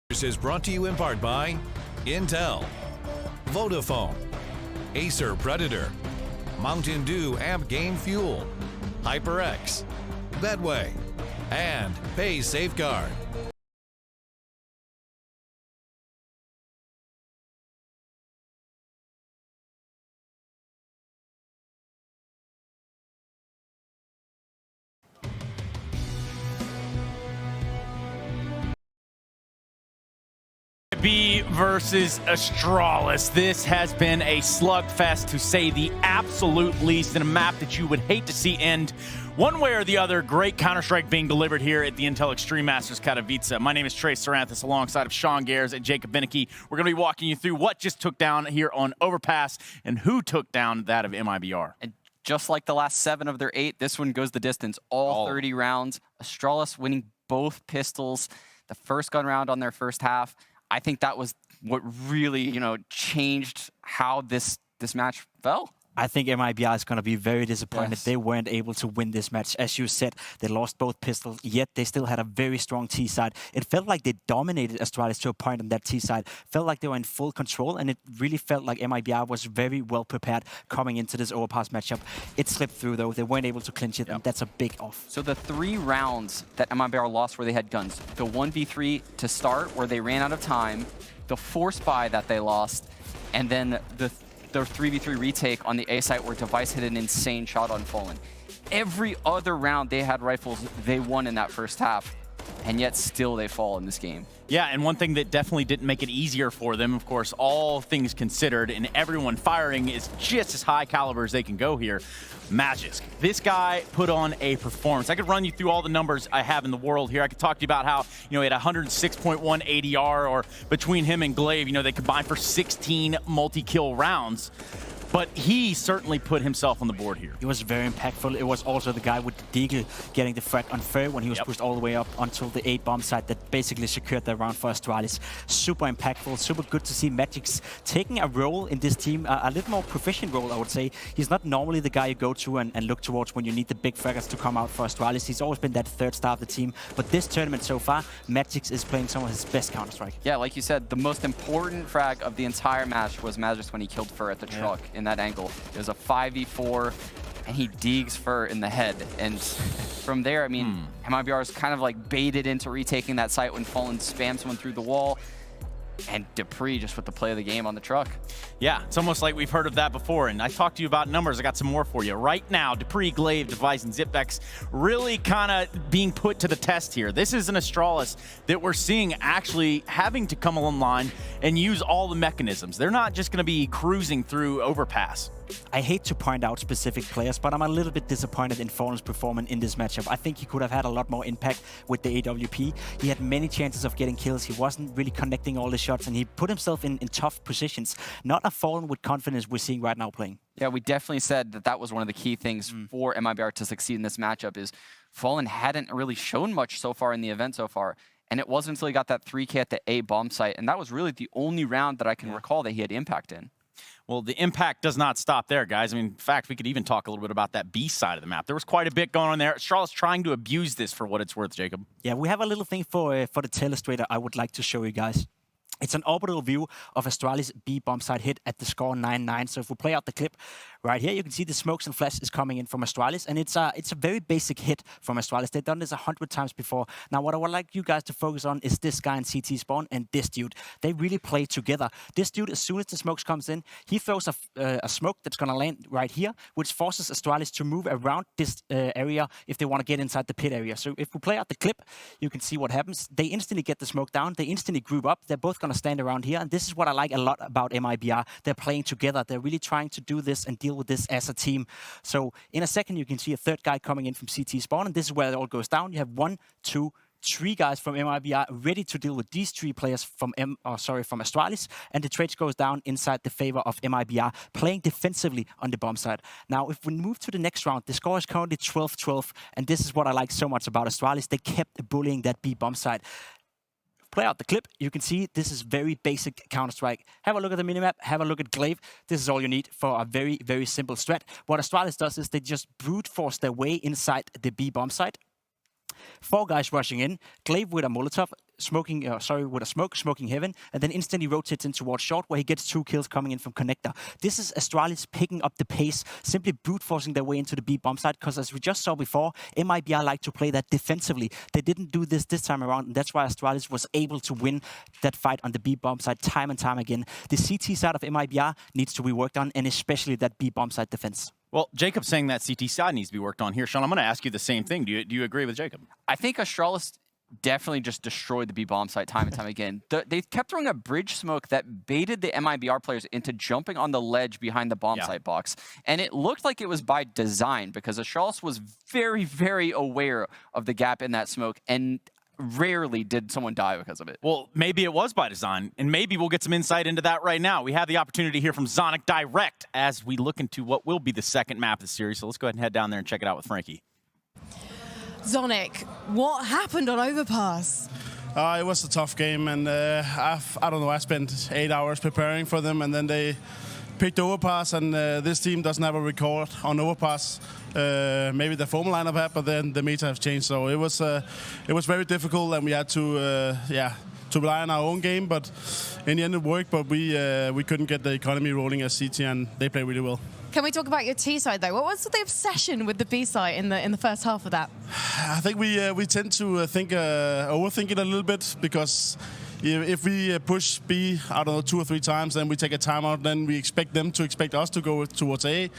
This is brought to you in part by Intel, Vodafone, Acer Predator, Mountain Dew Amp Game Fuel, HyperX, Bedway, and Pay Safeguard. B versus Astralis. This has been a slugfest, to say the absolute least, in a map that you would hate to see end one way or the other. Great Counter-Strike being delivered here at the Intel Extreme Masters Katowice. My name is Trey Saranthus, alongside of Sean Gares and Jacob Beneke. We're going to be walking you through what just took down here on Overpass and who took down that of MIBR. And just like the last 7 of their 8, this one goes the distance. All 30 rounds. Astralis winning both pistols. The first gun round on their first half. I think that was what really, changed how this match fell. I think MIBR is going to be very disappointed. Yes. They weren't able to win this match. As you said, they lost both pistols, yet they still had a very strong T side. It felt like they dominated Astralis to a point on that T side. Felt like they were in full control, and it really felt like MIBR was very well prepared coming into this Overpass matchup. It slipped through, though. They weren't able to clinch it, and that's a big off. So the 3 rounds that MIBR lost where they had guns, the 1v3 to start where they ran out of time, the force buy that they lost, and then the 3v3 retake on the A site where Device hit an insane shot on Fallen. Every other round they had rifles, they won in that first half, and yet still they fall in this game. Yeah, and one thing that definitely didn't make it easier for them, of course, all things considered, and everyone firing is just as high caliber as they can go here, Magisk. This guy put on a performance. I could run you through all the numbers I have in the world here. I could talk to you about how, he had 106.1 ADR, or between him and Glaive, they combined for 16 multi-kill rounds. But he certainly put himself on the board here. He was very impactful. It was also the guy with the Deagle getting the frag on Fer when he was pushed all the way up until the 8 bomb site that basically secured the round for Astralis. Super impactful, super good to see Magix taking a role in this team, a little more proficient role, I would say. He's not normally the guy you go to and look towards when you need the big fraggers to come out for Astralis. He's always been that third star of the team. But this tournament so far, Magix is playing some of his best Counter-Strike. Yeah, like you said, the most important frag of the entire match was Magisk when he killed Fer at the truck in that angle. It was a 5v4, and he deegs Fer in the head. And from there, MIBR is kind of like baited into retaking that site when Fallen spams one through the wall. And dupreeh just with the play of the game on the truck. Yeah, it's almost like we've heard of that before. And I talked to you about numbers. I got some more for you. Right now, dupreeh, Glaive, Device, and Zipex really kind of being put to the test here. This is an Astralis that we're seeing actually having to come online and use all the mechanisms. They're not just going to be cruising through Overpass. I hate to point out specific players, but I'm a little bit disappointed in Fallen's performance in this matchup. I think he could have had a lot more impact with the AWP. He had many chances of getting kills. He wasn't really connecting all the shots, and he put himself in tough positions. Not a Fallen with confidence we're seeing right now playing. Yeah, we definitely said that that was one of the key things for MIBR to succeed in this matchup is Fallen hadn't really shown much so far in the event so far. And it wasn't until he got that 3K at the A bomb site, and that was really the only round that I can recall that he had impact in. Well, the impact does not stop there, guys. In fact, we could even talk a little bit about that B side of the map. There was quite a bit going on there. Astralis trying to abuse this for what it's worth, Jacob. Yeah, we have a little thing for the Telestrator I would like to show you guys. It's an orbital view of Astralis B bomb site hit at the score 9-9. So if we play out the clip right here, you can see the smokes and flash is coming in from Astralis, and it's a very basic hit from Astralis. They've done this 100 times before. Now, what I would like you guys to focus on is this guy in CT spawn and this dude. They really play together. This dude, as soon as the smokes comes in, he throws a smoke that's gonna land right here, which forces Astralis to move around this area if they want to get inside the pit area. So if we play out the clip, you can see what happens. They instantly get the smoke down. They instantly group up. They're both gonna stand around here, and this is what I like a lot about MIBR. They're playing together. They're really trying to do this and deal with this as a team. So in a second, you can see a third guy coming in from CT spawn, and this is where it all goes down. You have 1, 2, 3 guys from MIBR ready to deal with these 3 players from Astralis, and the trade goes down inside the favor of MIBR, playing defensively on the bomb side. Now, if we move to the next round, the score is currently 12-12, and this is what I like so much about Astralis. They kept bullying that B bomb side. Play out the clip, you can see this is very basic Counter-Strike. Have a look at the minimap, have a look at Glaive. This is all you need for a very, very simple strat. What Astralis does is they just brute force their way inside the B bomb site. 4 guys rushing in, Glaive with a Molotov, with a smoke, smoking heaven, and then instantly rotates in towards short, where he gets 2 kills coming in from connector. This is Astralis picking up the pace, simply brute forcing their way into the B bomb site, because as we just saw before, MIBR like to play that defensively. They didn't do this time around, and that's why Astralis was able to win that fight on the B bomb site time and time again. The CT side of MIBR needs to be worked on, and especially that B bomb site defense. Well, Jacob's saying that CT side needs to be worked on here. Sean, I'm going to ask you the same thing. Do you agree with Jacob? I think Astralis definitely just destroyed the B bomb site time and time again. They kept throwing a bridge smoke that baited the MIBR players into jumping on the ledge behind the bomb site box. And it looked like it was by design, because Astralis was very, very aware of the gap in that smoke, and rarely did someone die because of it. Well, maybe it was by design, and maybe we'll get some insight into that right now. We have the opportunity to hear from Zonic direct as we look into what will be the second map of the series. So let's go ahead and head down there and check it out with Frankie. Zonic, what happened on Overpass? It was a tough game, and I don't know, I spent 8 hours preparing for them, and then they picked Overpass, and this team doesn't have a record on Overpass. Maybe the formal lineup had, but then the meta has changed, so it was very difficult, and we had to rely on our own game, but in the end it worked, but we couldn't get the economy rolling as CT, and they played really well. Can we talk about your T side though? What was the obsession with the B side in the first half of that? I think we tend to overthink it a little bit, because if we push B, I don't know, 2 or 3 times, then we take a timeout, then we expect them to expect us to go towards A.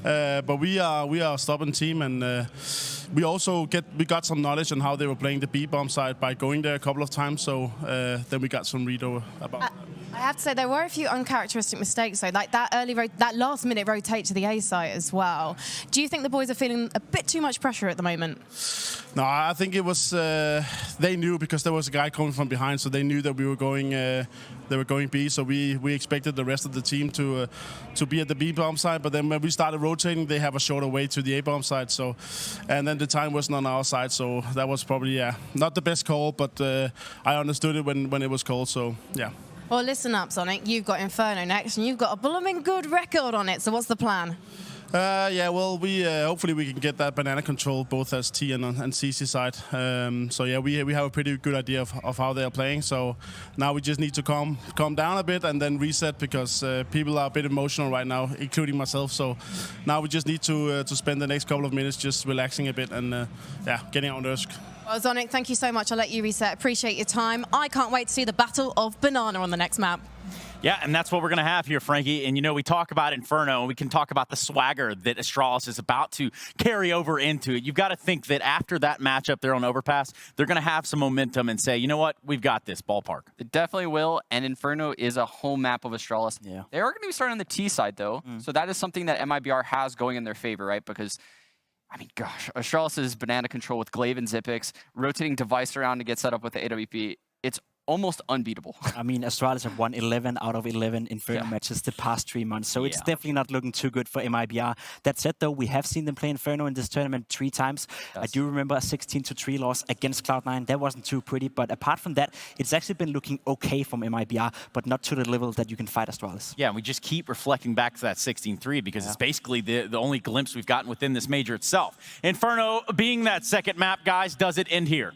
But we are a stubborn team, and we also got some knowledge on how they were playing the B bomb side by going there a couple of times. So then we got some read over about. I have to say there were a few uncharacteristic mistakes though, like that last minute rotate to the A site as well. Do you think the boys are feeling a bit too much pressure at the moment? No, I think it was they knew, because there was a guy coming from behind, so they knew that we were going. They were going B, so we expected the rest of the team to be at the B bomb side. But then when we started rotating, they have a shorter way to the A bomb side. So, and then the time wasn't on our side, so that was probably not the best call. But I understood it when it was called. So yeah. Well, listen up, Sonic. You've got Inferno next, and you've got a blooming good record on it. So what's the plan? Well, we hopefully we can get that banana control both as T and CC side. So yeah, we have a pretty good idea of how they are playing. So now we just need to calm down a bit and then reset, because people are a bit emotional right now, including myself. So now we just need to spend the next couple of minutes just relaxing a bit and getting on nerves. Well, Zonic, thank you so much. I'll let you reset. Appreciate your time. I can't wait to see the Battle of Banana on the next map. Yeah, and that's what we're going to have here, Frankie. And, you know, we talk about Inferno, and we can talk about the swagger that Astralis is about to carry over into it. You've got to think that after that matchup there on Overpass, they're going to have some momentum and say, you know what, we've got this, ballpark. It definitely will, and Inferno is a home map of Astralis. Yeah. They are going to be starting on the T side, though, so that is something that MIBR has going in their favor, right? Because, I mean, gosh, Astralis' banana control with Glaive and Zipix, rotating device around to get set up with the AWP, it's almost unbeatable. I mean, Astralis have won 11 out of 11 Inferno matches the past 3 months, so it's definitely not looking too good for MIBR. That said, though, we have seen them play Inferno in this tournament 3 times. Yes. I do remember a 16-3 loss against Cloud9. That wasn't too pretty, but apart from that, it's actually been looking okay from MIBR, but not to the level that you can fight Astralis. Yeah, we just keep reflecting back to that 16-3 because it's basically the only glimpse we've gotten within this major itself. Inferno being that second map, guys, does it end here?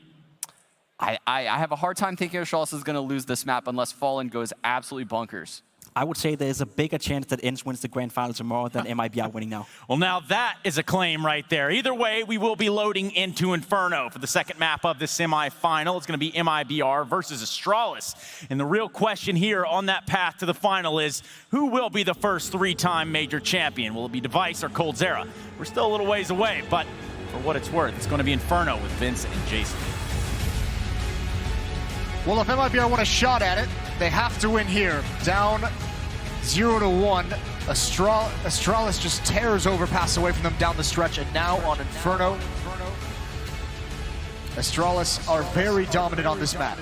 I have a hard time thinking Astralis is going to lose this map unless Fallen goes absolutely bonkers. I would say there's a bigger chance that ENCE wins the grand final tomorrow than MIBR winning now. Well, now that is a claim right there. Either way, we will be loading into Inferno for the second map of the semifinal. It's going to be MIBR versus Astralis. And the real question here on that path to the final is, who will be the first 3-time major champion? Will it be Device or coldzera? We're still a little ways away, but for what it's worth, it's going to be Inferno with Vince and Jason. Well, if MIBR want a shot at it, they have to win here. Down 0-1. Astralis just tears Overpass away from them down the stretch, and now on Inferno. Astralis are very dominant on this map.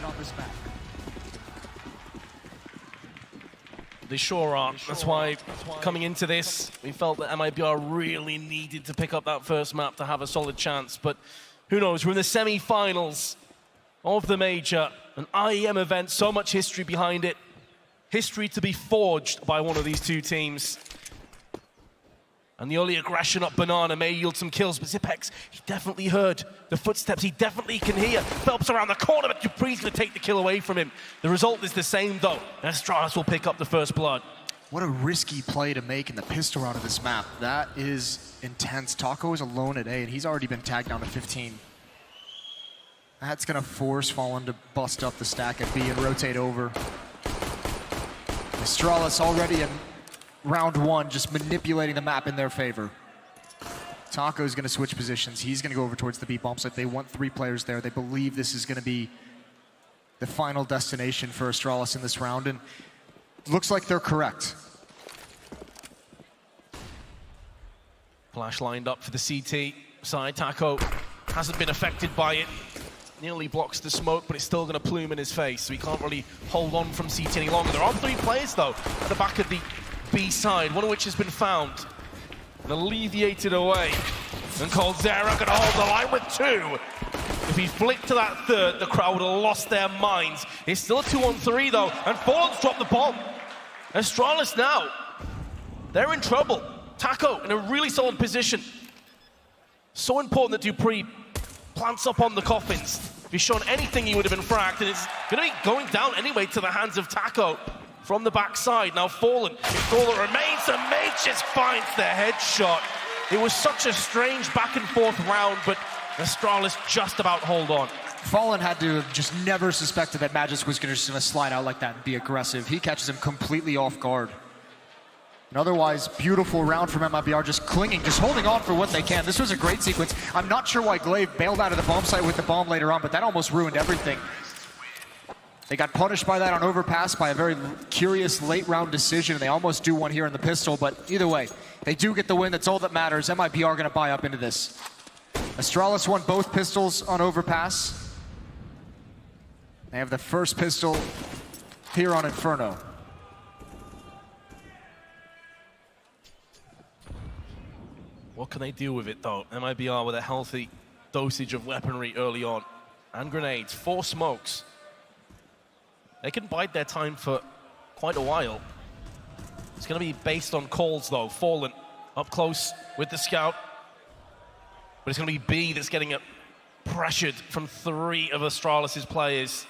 They sure are. That's why coming into this, we felt that MIBR really needed to pick up that first map to have a solid chance. But who knows, we're in the semi-finals of the major, an IEM event, so much history behind it. History to be forged by one of these two teams. And the early aggression up Banana may yield some kills, but Zipex, he definitely heard the footsteps. He definitely can hear Phelps around the corner, but Dupree's going to take the kill away from him. The result is the same, though. And ASTRALIS will pick up the first blood. What a risky play to make in the pistol round of this map. That is intense. Taco is alone at A, and he's already been tagged down to 15. That's going to force Fallen to bust up the stack at B and rotate over. ASTRALIS already in round one, just manipulating the map in their favor. Taco's going to switch positions. He's going to go over towards the B bomb site. They want 3 players there. They believe this is going to be the final destination for ASTRALIS in this round, and looks like they're correct. Flash lined up for the CT side. Taco hasn't been affected by it. Nearly blocks the smoke, but it's still going to plume in his face, so he can't really hold on from CT any longer. There are 3 players, though, at the back of the B side, one of which has been found and alleviated away. And Coldzera can hold the line with 2. If he flicked to that third, the crowd would have lost their minds. It's still a 2-on-3, though, and Fallen's dropped the bomb. ASTRALIS now, they're in trouble. Taco in a really solid position. So important that Dupree plants up on the coffins. If he's shown anything, he would have been fragged, and it's going to be going down anyway to the hands of Taco from the backside. Now Fallen, it's all that remains, and Mage just finds the headshot. It was such a strange back and forth round, but ASTRALIS just about hold on. Fallen had to have just never suspected that Magisk was just going to slide out like that and be aggressive. He catches him completely off guard. An otherwise beautiful round from MIBR, just clinging, just holding on for what they can. This was a great sequence. I'm not sure why Glaive bailed out of the bomb site with the bomb later on, but that almost ruined everything. They got punished by that on overpass by a very curious late round decision. They almost do one here in the pistol, but either way, they do get the win. That's all that matters. MIBR going to buy up into this. ASTRALIS won both pistols on overpass. They have the first pistol here on Inferno. What can they do with it, though? MIBR with a healthy dosage of weaponry early on. And grenades, 4 smokes. They can bide their time for quite a while. It's going to be based on calls, though. Fallen up close with the scout. But it's going to be B that's getting it pressured from 3 of ASTRALIS' players.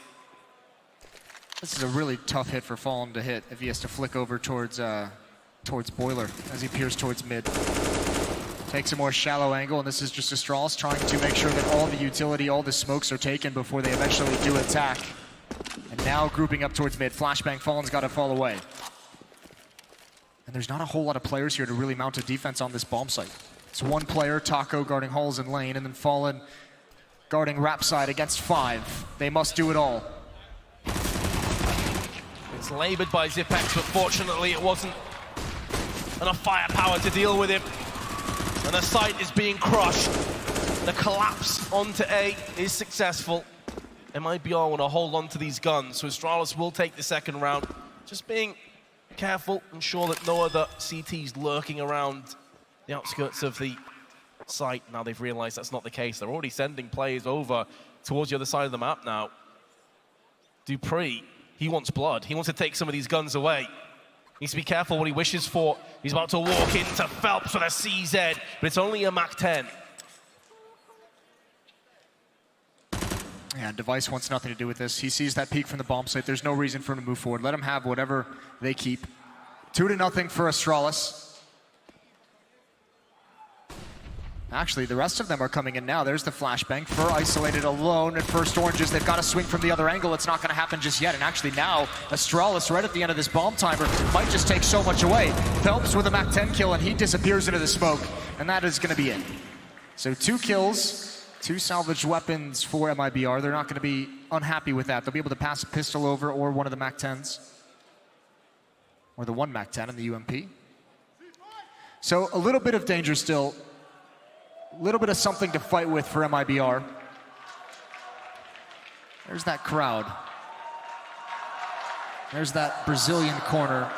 This is a really tough hit for Fallen to hit if he has to flick over towards Boiler as he peers towards mid. Takes a more shallow angle, and this is just ASTRALIS trying to make sure that all the utility, all the smokes are taken before they eventually do attack. And now grouping up towards mid. Flashbang, Fallen's got to fall away. And there's not a whole lot of players here to really mount a defense on this bomb site. It's 1 player, Taco, guarding halls and lane, and then Fallen guarding rap side against 5. They must do it all. It's labored by Zipex, but fortunately it wasn't enough firepower to deal with him. And the site is being crushed. The collapse onto A is successful. MIBR want to hold on to these guns, so ASTRALIS will take the second round. Just being careful, ensure that no other CTs lurking around the outskirts of the site. Now they've realized that's not the case. They're already sending players over towards the other side of the map now. Dupree, he wants blood. He wants to take some of these guns away. Needs to be careful what he wishes for. He's about to walk into Phelps with a CZ, but it's only a MAC-10. Yeah, Device wants nothing to do with this. He sees that peek from the bomb site. There's no reason for him to move forward. Let him have whatever they keep. 2-0 for ASTRALIS. Actually, the rest of them are coming in now. There's the flashbang. Fur isolated alone at first oranges. They've got to swing from the other angle. It's not going to happen just yet. And actually now, ASTRALIS right at the end of this bomb timer might just take so much away. Phelps with a MAC-10 kill, and he disappears into the smoke. And that is going to be it. So 2 kills, 2 salvaged weapons for MIBR. They're not going to be unhappy with that. They'll be able to pass a pistol over or one of the MAC-10s. Or the 1 MAC-10 in the UMP. So a little bit of danger still. A little bit of something to fight with for MIBR. There's that crowd. There's that Brazilian corner.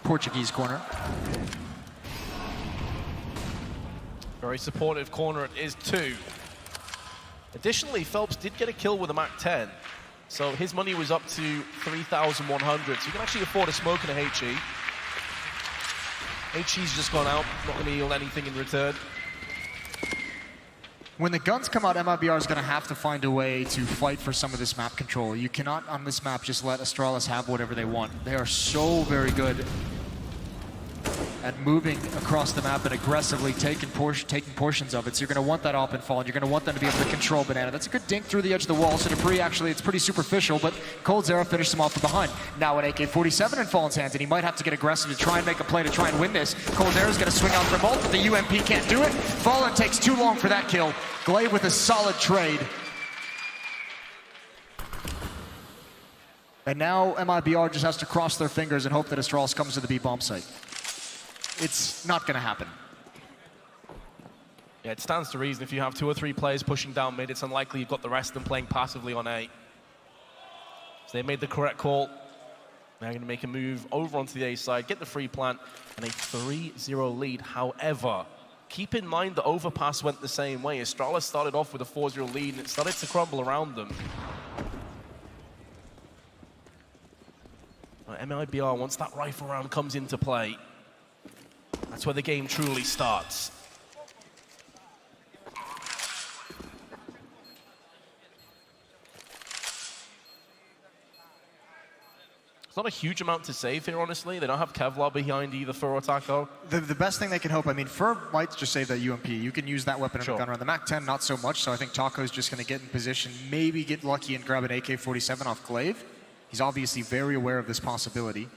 Portuguese corner. Very supportive corner, it is too. Additionally, Phelps did get a kill with a MAC-10. So his money was up to 3,100. So you can actually afford a smoke and a HE. HE's just gone out, not going to yield anything in return. When the guns come out, MIBR is going to have to find a way to fight for some of this map control. You cannot, on this map, just let Astralis have whatever they want. They are so very good at moving across the map and aggressively taking portions of it. So you're going to want that op and fall, and you're going to want them to be able to control Banana. That's a good dink through the edge of the wall. So Dupree, actually, it's pretty superficial, but coldzera finishes him off from behind. Now an AK-47 in Fallen's hands, and he might have to get aggressive to try and make a play to try and win this. coldzera's going to swing out for ult, but the UMP can't do it. Fallen takes too long for that kill. Glaive with a solid trade. And now MIBR just has to cross their fingers and hope that Astralis comes to the B bomb site. It's not going to happen. Yeah, it stands to reason if you have 2 or 3 players pushing down mid, it's unlikely you've got the rest of them playing passively on A. So they made the correct call. They're going to make a move over onto the A side, get the free plant, and a 3-0 lead. However, keep in mind the overpass went the same way. Astralis started off with a 4-0 lead, and it started to crumble around them. MIBR, once that rifle round comes into play, that's where the game truly starts. It's not a huge amount to save here, honestly. They don't have Kevlar behind either Fur or Taco. The best thing they can hope, I mean, Fur might just save that UMP. You can use that weapon Sure. and gun around the MAC-10, not so much. So I think Taco's just going to get in position, maybe get lucky and grab an AK-47 off Glaive. He's obviously very aware of this possibility.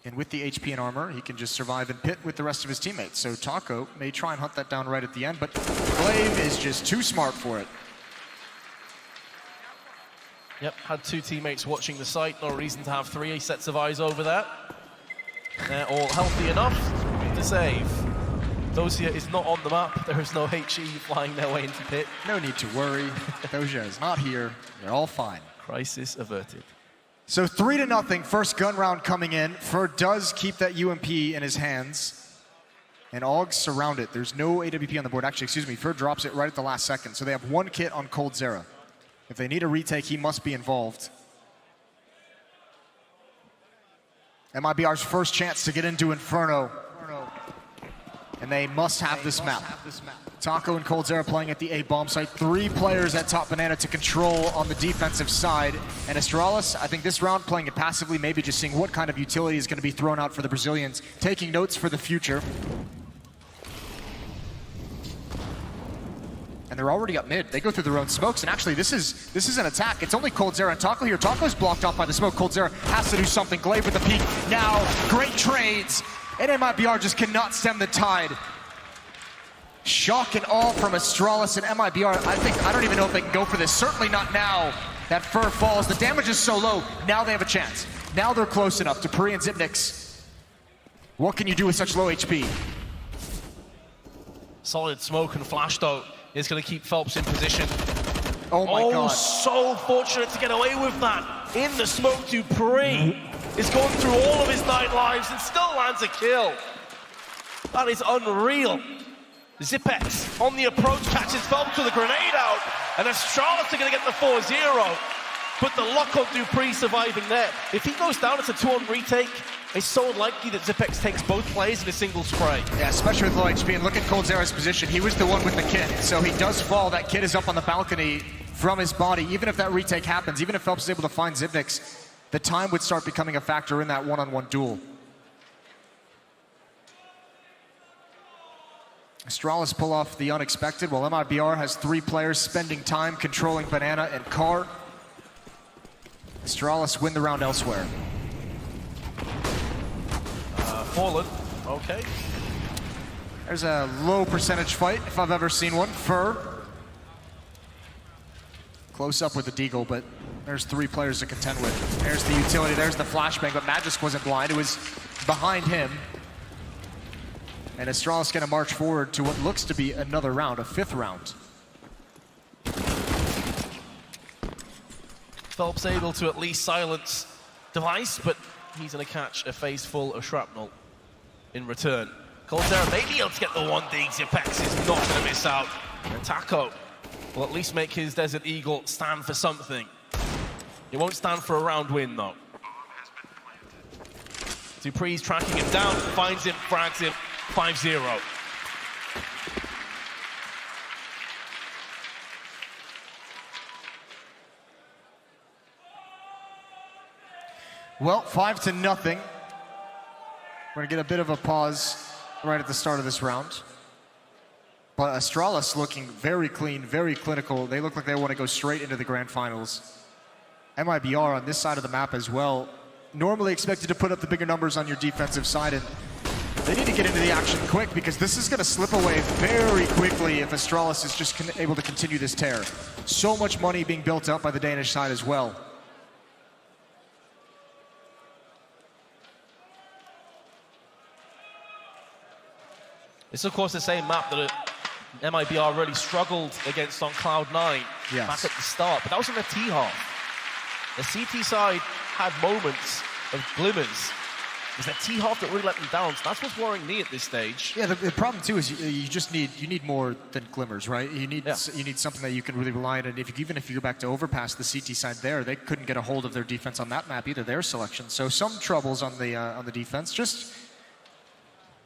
And with the HP and armor, he can just survive and pit with the rest of his teammates. So Taco may try and hunt that down right at the end, but Glaive is just too smart for it. Yep, had 2 teammates watching the site. No reason to have 3 sets of eyes over there. They're all healthy enough to save. Dosia is not on the map. There is no HE flying their way into pit. No need to worry. Dosia is not here. They're all fine. Crisis averted. So 3-0, first gun round coming in. Fur does keep that UMP in his hands. And AUGs surround it. There's no AWP on the board. Actually, excuse me, Fur drops it right at the last second. So they have 1 kit on coldzera. If they need a retake, he must be involved. MIBR's first chance to get into Inferno. And they must have this map. Taco and coldzera playing at the A bomb site. 3 players at top Banana to control on the defensive side. And Astralis, I think this round playing it passively, maybe just seeing what kind of utility is going to be thrown out for the Brazilians, taking notes for the future. And they're already up mid. They go through their own smokes, and actually this is an attack. It's only coldzera and Taco here. Taco's blocked off by the smoke. coldzera has to do something. Glaive with the peek. Now, great trades. And MIBR just cannot stem the tide. Shock and awe from Astralis and MIBR. I don't even know if they can go for this. Certainly not now that Fur falls. The damage is so low. Now they have a chance. Now they're close enough. Dupree and Zipnix. What can you do with such low HP? Solid smoke and flash, though, is going to keep Phelps in position. Oh my God. So fortunate to get away with that. In the smoke, Dupree is going through all of his 9 lives and still lands a kill. That is unreal. Zipex on the approach, catches Phelps with a grenade out, and Astralis are going to get the 4-0. But the luck on Dupree surviving there. If he goes down, it's a 2-on retake. It's so unlikely that Zipex takes both plays in a single spray. Yeah, especially with low HP. And look at coldzera's position. He was the one with the kit, so he does fall. That kit is up on the balcony from his body. Even if that retake happens, even if Phelps is able to find Zipnix, the time would start becoming a factor in that one-on-one duel. Astralis pull off the unexpected, while MIBR has 3 players spending time controlling Banana and Car. Astralis win the round elsewhere. Fallen, okay. There's a low percentage fight, if I've ever seen one. Fur. Close up with the Deagle, but there's 3 players to contend with. There's the utility, there's the flashbang, but Magisk wasn't blind. It was behind him. And Astralis going to march forward to what looks to be another round, a 5th round. Phelps able to at least silence Device, but he's going to catch a face full of shrapnel in return. coldzera may be able to get the 1D. Zipex is not going to miss out. And Taco will at least make his Desert Eagle stand for something. He won't stand for a round win, though. Dupree's tracking him down, finds him, frags him, 5-0. Well, 5-0. We're gonna get a bit of a pause right at the start of this round. But ASTRALIS looking very clean, very clinical. They look like they want to go straight into the grand finals. MIBR on this side of the map as well. Normally expected to put up the bigger numbers on your defensive side, and they need to get into the action quick because this is going to slip away very quickly if ASTRALIS is just able to continue this tear. So much money being built up by the Danish side as well. It's of course the same map that MIBR really struggled against on Cloud9 back at the start, but that was on the T-half. The CT side had moments of glimmers. It was that T-half that really let them down, so that's what's worrying me at this stage. Yeah, the problem too is you need more than glimmers, right? You need something that you can really rely on, and even if you go back to Overpass, the CT side there, they couldn't get a hold of their defense on that map either, their selection. So some troubles on the defense, just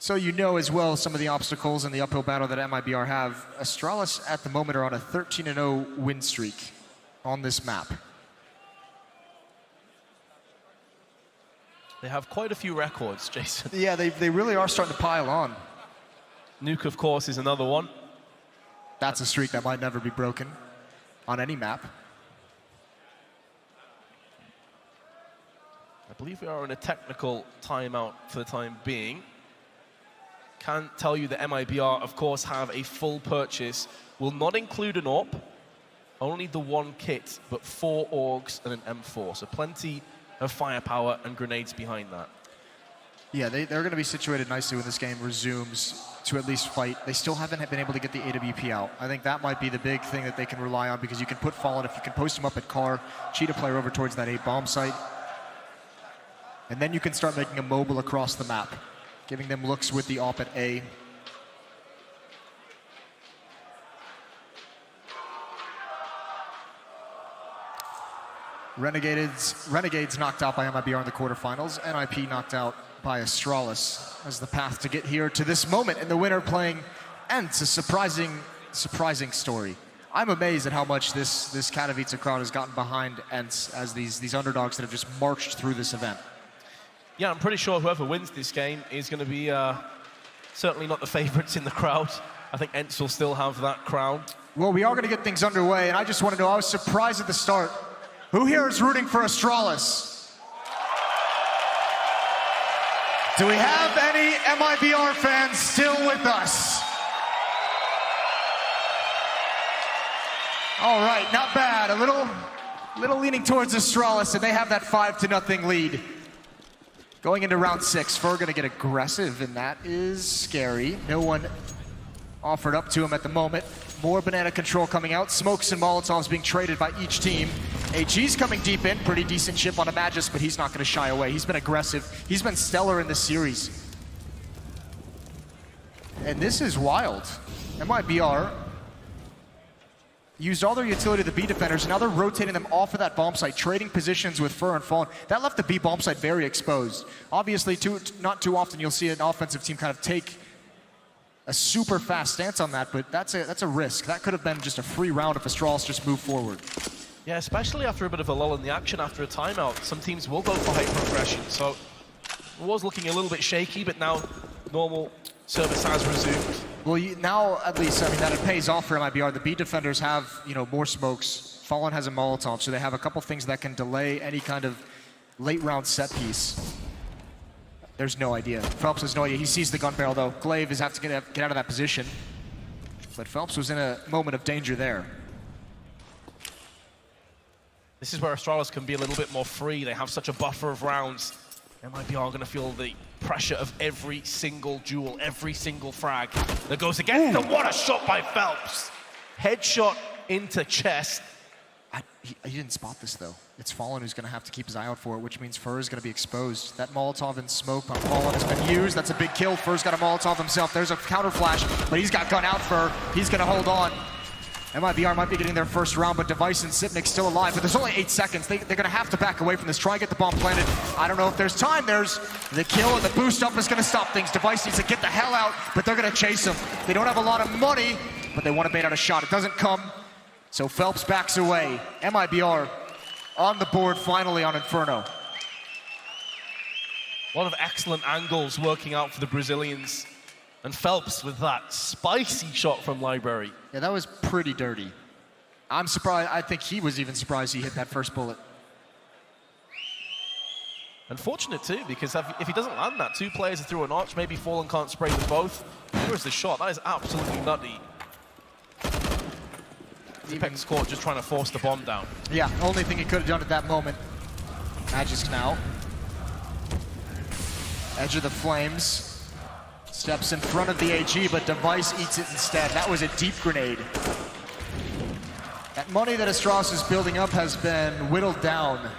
so you know as well some of the obstacles in the uphill battle that MIBR have. ASTRALIS at the moment are on a 13-0 win streak on this map. They have quite a few records, Jason. Yeah, they really are starting to pile on. Nuke, of course, is another one. That's a streak that might never be broken on any map. I believe we are in a technical timeout for the time being. Can tell you that MIBR, of course, have a full purchase. Will not include an AWP, only the one kit, but 4 AUGs and an M4. So plenty of firepower and grenades behind that. Yeah, they're going to be situated nicely when this game resumes to at least fight. They still haven't been able to get the AWP out. I think that might be the big thing that they can rely on, because you can put Fallen, if you can post him up at car, cheat a player over towards that A bomb site, and then you can start making a mobile across the map, giving them looks with the AWP at A. Renegades knocked out by MIBR in the quarterfinals. NIP knocked out by ASTRALIS as the path to get here to this moment, and the winner playing ENTZ. A surprising story. I'm amazed at how much this Katowice crowd has gotten behind ENTZ as these underdogs that have just marched through this event. Yeah, I'm pretty sure whoever wins this game is going to be certainly not the favorites in the crowd. I think ENTZ will still have that crown. Well, we are going to get things underway, and I just want to know, I was surprised at the start. Who here is rooting for ASTRALIS? Do we have any MIBR fans still with us? All right, not bad. A little leaning towards ASTRALIS, and they have that 5-0 lead. Going into round 6, Fer gonna get aggressive, and that is scary. No one offered up to him at the moment. More banana control coming out. Smokes and Molotovs being traded by each team. AG's coming deep in. Pretty decent chip on a Magus, but he's not going to shy away. He's been aggressive. He's been stellar in this series. And this is wild. MIBR used all their utility to the B defenders, and now they're rotating them off of that bomb site, trading positions with Fer and Fallen. That left the B bomb site very exposed. Obviously, not too often you'll see an offensive team kind of take a super fast stance on that, but that's a risk. That could have been just a free round if ASTRALIS just moved forward. Yeah, especially after a bit of a lull in the action after a timeout. Some teams will go for high progression, so it was looking a little bit shaky, but now normal service has resumed. Well, now at least, I mean, that it pays off for MIBR. The B defenders have, more smokes. Fallen has a Molotov, so they have a couple things that can delay any kind of late round set piece. There's no idea. Phelps has no idea. He sees the gun barrel, though. Glaive is have to get out of that position. But Phelps was in a moment of danger there. This is where ASTRALIS can be a little bit more free. They have such a buffer of rounds. MIBR are going to feel the pressure of every single duel, every single frag that goes against them. What a shot by Phelps. Headshot into chest. He didn't spot this, though. It's Fallen who's going to have to keep his eye out for it, which means Fer is going to be exposed. That Molotov and smoke on Fallen has been used. That's a big kill. Fer's got a Molotov himself. There's a counter flash, but he's got gun out. Fer. He's going to hold on. MIBR might be getting their first round, but Device and Sipnik still alive, but there's only 8 seconds. They're going to have to back away from this, try and get the bomb planted. I don't know if there's time. There's the kill, and the boost up is going to stop things. Device needs to get the hell out, but they're going to chase him. They don't have a lot of money, but they want to bait out a shot. It doesn't come, so Phelps backs away. MIBR on the board finally on Inferno. A lot of excellent angles working out for the Brazilians. And Phelps with that spicy shot from Library. Yeah, that was pretty dirty. I'm surprised. I think he was even surprised he hit that first bullet. Unfortunate too, because if he doesn't land that, 2 players are through a notch, maybe Fallen can't spray them both. Here's the shot. That is absolutely nutty. Apex Court just trying to force the bomb down. Yeah, only thing he could have done at that moment. Magisk now. Edge of the Flames. Steps in front of the AG, but Device eats it instead. That was a deep grenade. That money that Astralis is building up has been whittled down.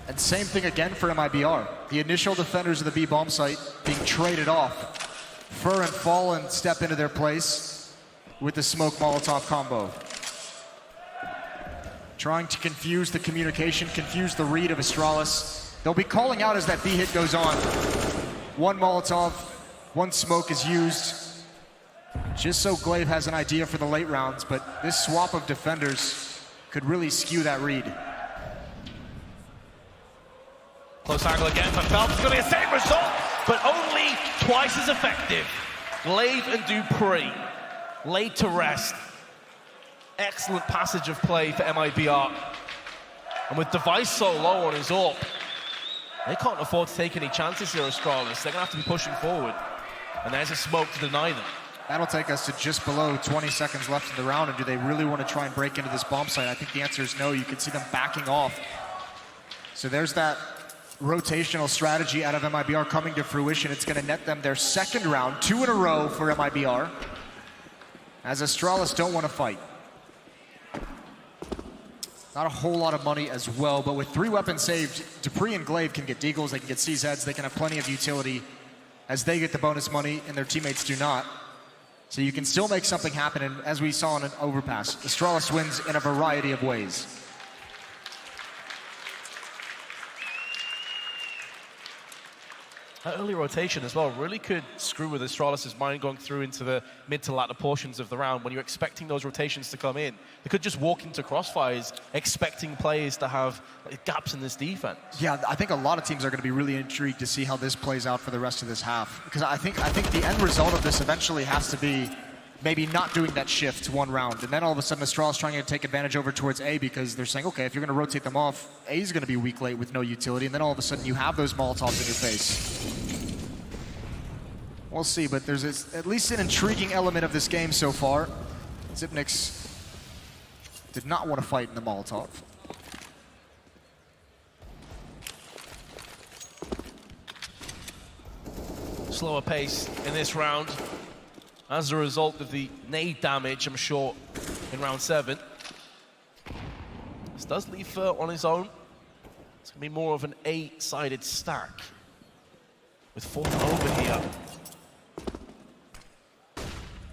And same thing again for MIBR. The initial defenders of the B bomb site being traded off. Fur and Fallen step into their place with the smoke Molotov combo. Trying to confuse the communication, confuse the read of Astralis. They'll be calling out as that B hit goes on. 1 Molotov, 1 smoke is used. Just so Glaive has an idea for the late rounds, but this swap of defenders could really skew that read. Close angle again for Phelps. It's going to be the same result, but only twice as effective. Glaive and Dupree laid to rest. Excellent passage of play for MIBR. And with Device so low on his AWP, they can't afford to take any chances here, Astralis. They're going to have to be pushing forward. And there's a smoke to deny them. That'll take us to just below 20 seconds left in the round. And do they really want to try and break into this bomb site? I think the answer is no. You can see them backing off. So there's that rotational strategy out of MIBR coming to fruition. It's going to net them their second round, 2 in a row for MIBR, as Astralis don't want to fight. Not a whole lot of money as well, but with 3 weapons saved, Dupree and Glaive can get deagles, they can get CZs, they can have plenty of utility as they get the bonus money and their teammates do not. So you can still make something happen, and as we saw in an overpass, Astralis wins in a variety of ways. That early rotation as well really could screw with Astralis' mind going through into the mid to latter portions of the round when you're expecting those rotations to come in. They could just walk into crossfires expecting players to have gaps in this defense. Yeah, I think a lot of teams are going to be really intrigued to see how this plays out for the rest of this half. Because I think the end result of this eventually has to be maybe not doing that shift 1 round. And then all of a sudden Astralis trying to take advantage over towards A because they're saying, okay, if you're going to rotate them off, A's going to be weak late with no utility. And then all of a sudden you have those Molotovs in your face. We'll see, but there's at least an intriguing element of this game so far. Zipniks did not want to fight in the Molotov. Slower pace in this round as a result of the nade damage, I'm sure, in round 7. This does leave Fur on his own. It's going to be more of an 8-sided stack with Fallen over here.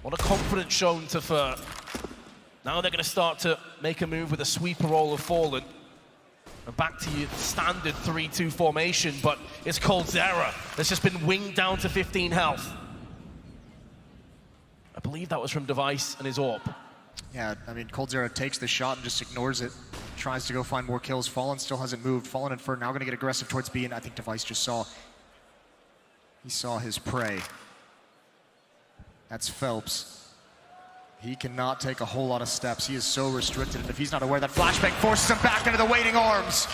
What a confidence shown to Fur. Now they're going to start to make a move with a sweeper roll of Fallen. And back to your standard 3-2 formation, but it's Coldzera that's just been winged down to 15 health. I believe that was from Device and his AWP. Yeah, I mean, Coldzera takes the shot and just ignores it. Tries to go find more kills. Fallen still hasn't moved. Fallen and Fur now going to get aggressive towards B, and I think Device just saw... He saw his prey. That's Phelps. He cannot take a whole lot of steps. He is so restricted, and if he's not aware, that flashbang forces him back into the waiting arms.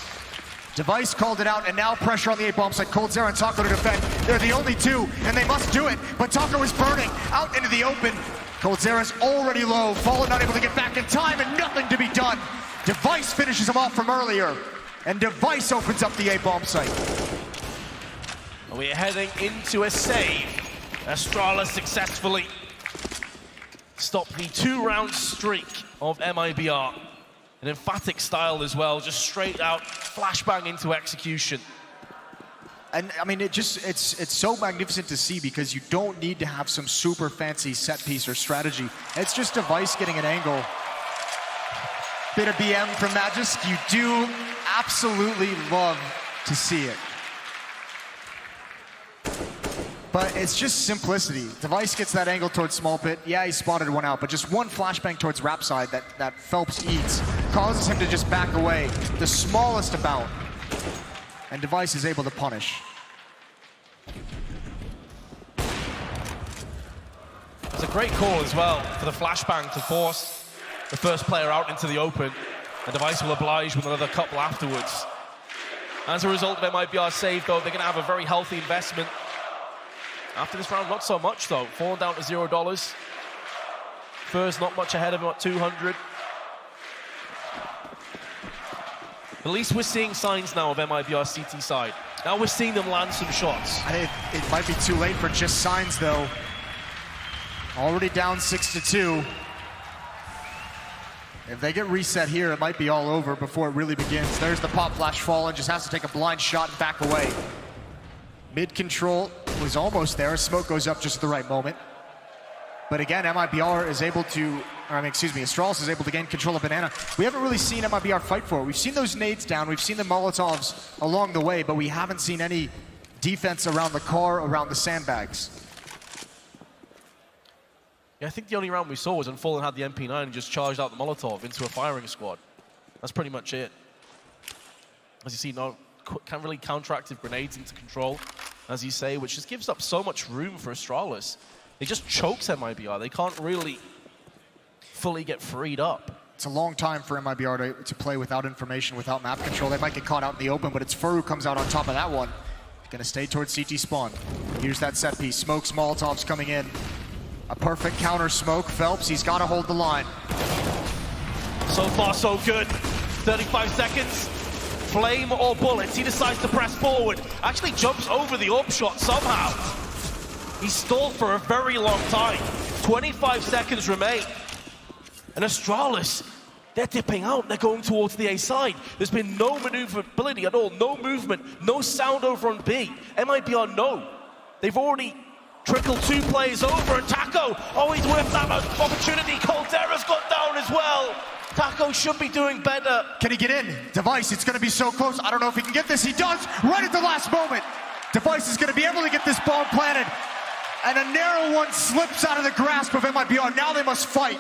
Device called it out, and now pressure on the A-bomb side. Coldzera and Taco to defend. They're the only 2, and they must do it. But Taco is burning out into the open. Coldzera's already low. Fallen not able to get back in time, and nothing to be done. Device finishes him off from earlier, and Device opens up the A-bomb site. We're heading into a save. Astralis successfully stopped the 2-round streak of MIBR. An emphatic style as well, just straight out flashbang into execution. And I mean, it's so magnificent to see because you don't need to have some super fancy set piece or strategy. It's just Device getting an angle. Bit of BM from Magisk. You do absolutely love to see it. But it's just simplicity. Device gets that angle towards small pit. Yeah, he spotted one out, but just one flashbang towards Rap side that Phelps eats causes him to just back away the smallest amount. And Device is able to punish. It's a great call as well for the flashbang to force the first player out into the open. And Device will oblige with another couple afterwards. As a result of MIBR's save, though, they're going to have a very healthy investment. After this round, not so much, though. Falling down to $0. First, not much ahead of him at 200. At least we're seeing signs now of MIBR's CT side. Now we're seeing them land some shots. It might be too late for just signs, though. Already down 6-2. If they get reset here, it might be all over before it really begins. There's the pop flash fallen, just has to take a blind shot and back away. Mid control was almost there. Smoke goes up just at the right moment. But again, MIBR is able to, Astralis is able to gain control of Banana. We haven't really seen MIBR fight for it. We've seen those nades down, we've seen the Molotovs along the way, but we haven't seen any defense around the car, around the sandbags. Yeah, I think the only round we saw was when Fallen had the MP9 and just charged out the Molotov into a firing squad. That's pretty much it. As you see, no, can't really counteractive grenades into control, as you say, which just gives up so much room for Astralis. It just chokes MIBR. They can't really fully get freed up. It's a long time for MIBR to play without information, without map control. They might get caught out in the open, but it's Fur who comes out on top of that one. Gonna stay towards CT spawn. Here's that set piece. Smokes, Molotovs coming in. A perfect counter smoke. Phelps, he's got to hold the line. So far, so good. 35 seconds. Flame or bullets. He decides to press forward. Actually jumps over the AWP shot somehow. He stalled for a very long time. 25 seconds remain. And Astralis, they're dipping out. They're going towards the A side. There's been no maneuverability at all. No movement. No sound over on B. MIBR, no. They've already trickled 2 players over, and Taco always whiffed that opportunity. Colterra's got down as well. Taco should be doing better. Can he get in? Device, it's going to be so close. I don't know if he can get this. He does, right at the last moment. Device is going to be able to get this bomb planted. And a narrow one slips out of the grasp of MIBR. Now they must fight.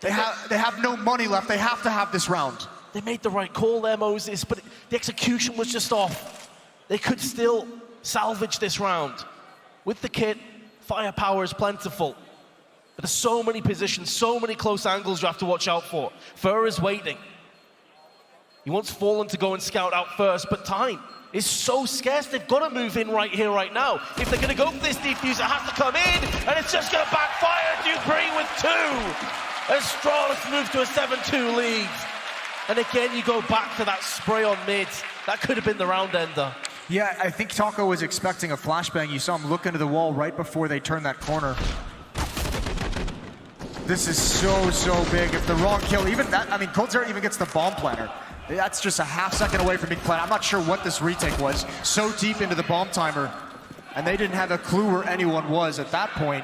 They have no money left. They have to have this round. They made the right call there, Moses, but the execution was just off. They could still salvage this round. With the kit, firepower is plentiful. But there's so many positions, so many close angles you have to watch out for. Fur is waiting. He wants Fallen to go and scout out first, but time is so scarce. They've got to move in right here, right now. If they're going to go for this defuse, it has to come in, and it's just going to backfire. Dupree with 2. Astralis moves to a 7-2 lead. And again, you go back to that spray on mid. That could have been the round ender. Yeah, I think Taco was expecting a flashbang. You saw him look into the wall right before they turned that corner. This is so big. If the wrong kill, even that, I mean, Coldzera even gets the bomb planter. That's just a half second away from being planted. I'm not sure what this retake was. So deep into the bomb timer, and they didn't have a clue where anyone was at that point.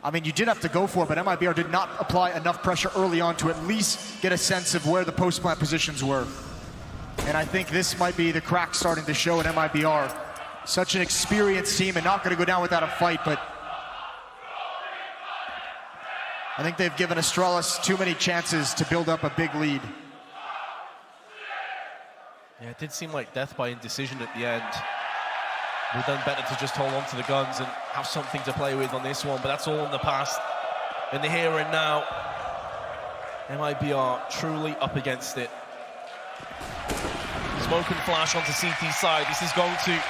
I mean, you did have to go for it, but MIBR did not apply enough pressure early on to at least get a sense of where the post-plant positions were. And I think this might be the crack starting to show at MIBR. Such an experienced team and not going to go down without a fight, but I think they've given Astralis too many chances to build up a big lead. Yeah, it did seem like death by indecision at the end. We've done better to just hold on to the guns and have something to play with on this one, but that's all in the past. In the here and now, MIBR truly up against it. Smoke and flash onto CT side. This is going to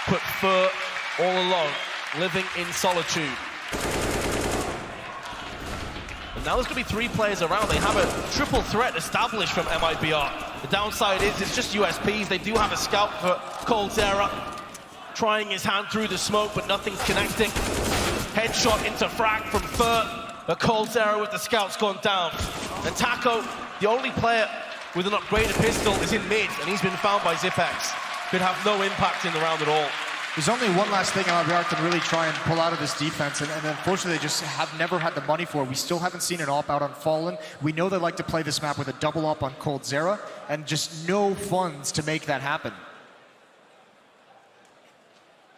put Fur all alone, living in solitude. And now there's going to be 3 players around. They have a triple threat established from MIBR. The downside is it's just USPs. They do have a scout for Coldzera, trying his hand through the smoke, but nothing's connecting. Headshot into frag from Fur, but Coldzera with the scouts gone down. And Taco, the only player with an upgraded pistol is in mid, and he's been found by Zipex. Could have no impact in the round at all. There's only one last thing MIBR can really try and pull out of this defense, and unfortunately they just have never had the money for it. We still haven't seen an op out on Fallen. We know they like to play this map with a double op on Cold Zera, and just no funds to make that happen.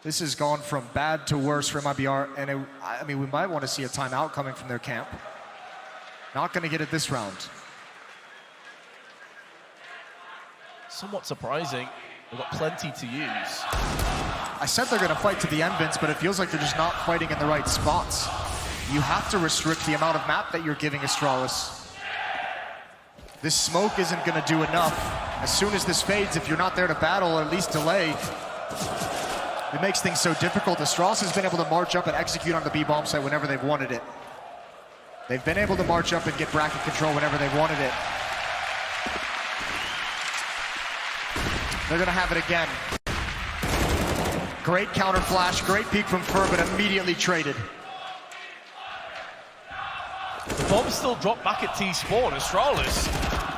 This has gone from bad to worse for MIBR, and I mean, we might want to see a timeout coming from their camp. Not going to get it this round. Somewhat surprising. They've got plenty to use. I said they're going to fight to the end, Vince, but it feels like they're just not fighting in the right spots. You have to restrict the amount of map that you're giving Astralis. This smoke isn't going to do enough. As soon as this fades, if you're not there to battle or at least delay, it makes things so difficult. Astralis has been able to march up and execute on the B-bomb site whenever they've wanted it. They've been able to march up and get bracket control whenever they've wanted it. They're gonna have it again. Great counter flash, great peek from Fur, but immediately traded. The bomb still dropped back at T-Spawn. Astralis,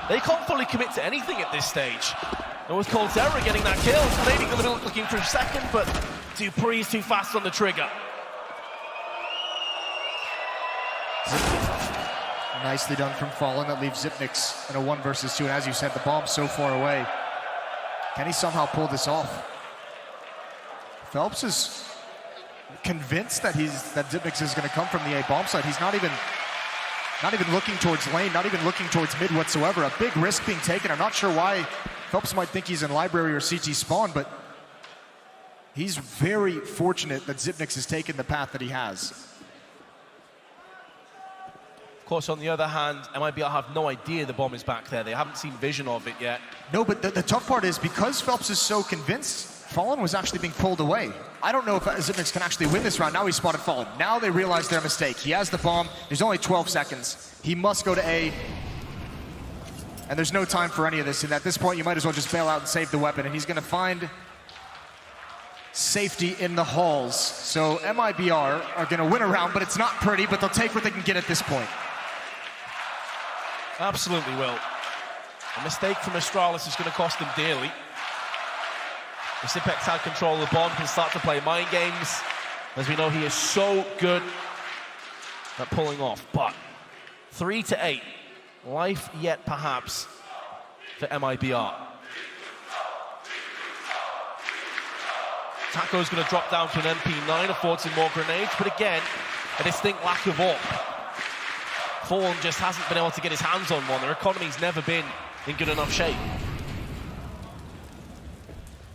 they can't fully commit to anything at this stage. And with Cold Zera getting that kill, maybe going to be looking for a second, but Dupree's too fast on the trigger. Nicely done from Fallen. That leaves Zipnix in a 1 versus 2. And as you said, the bomb's so far away. Can he somehow pull this off? Phelps is convinced that Zipnix is going to come from the A bomb side. He's not even looking towards lane, not even looking towards mid whatsoever. A big risk being taken. I'm not sure why Phelps might think he's in library or CT spawn, but he's very fortunate that Zipnix has taken the path that he has. Of course, on the other hand, MIBR have no idea the bomb is back there. They haven't seen vision of it yet. No, but the tough part is because Phelps is so convinced, Fallen was actually being pulled away. I don't know if Zipnix can actually win this round. Now he spotted Fallen. Now they realize their mistake. He has the bomb. There's only 12 seconds. He must go to A. And there's no time for any of this. And at this point, you might as well just bail out and save the weapon. And he's going to find safety in the halls. So MIBR are going to win a round, but it's not pretty, but they'll take what they can get at this point. Absolutely will. A mistake from Astralis is going to cost them dearly. If Zipex had control of the bomb, can start to play mind games. As we know, he is so good at pulling off. But 3 to 8. Life yet, perhaps, for MIBR. Taco's going to drop down to an MP9, affords him more grenades, but again, a distinct lack of AWP. Fallen just hasn't been able to get his hands on one. Their economy's never been in good enough shape.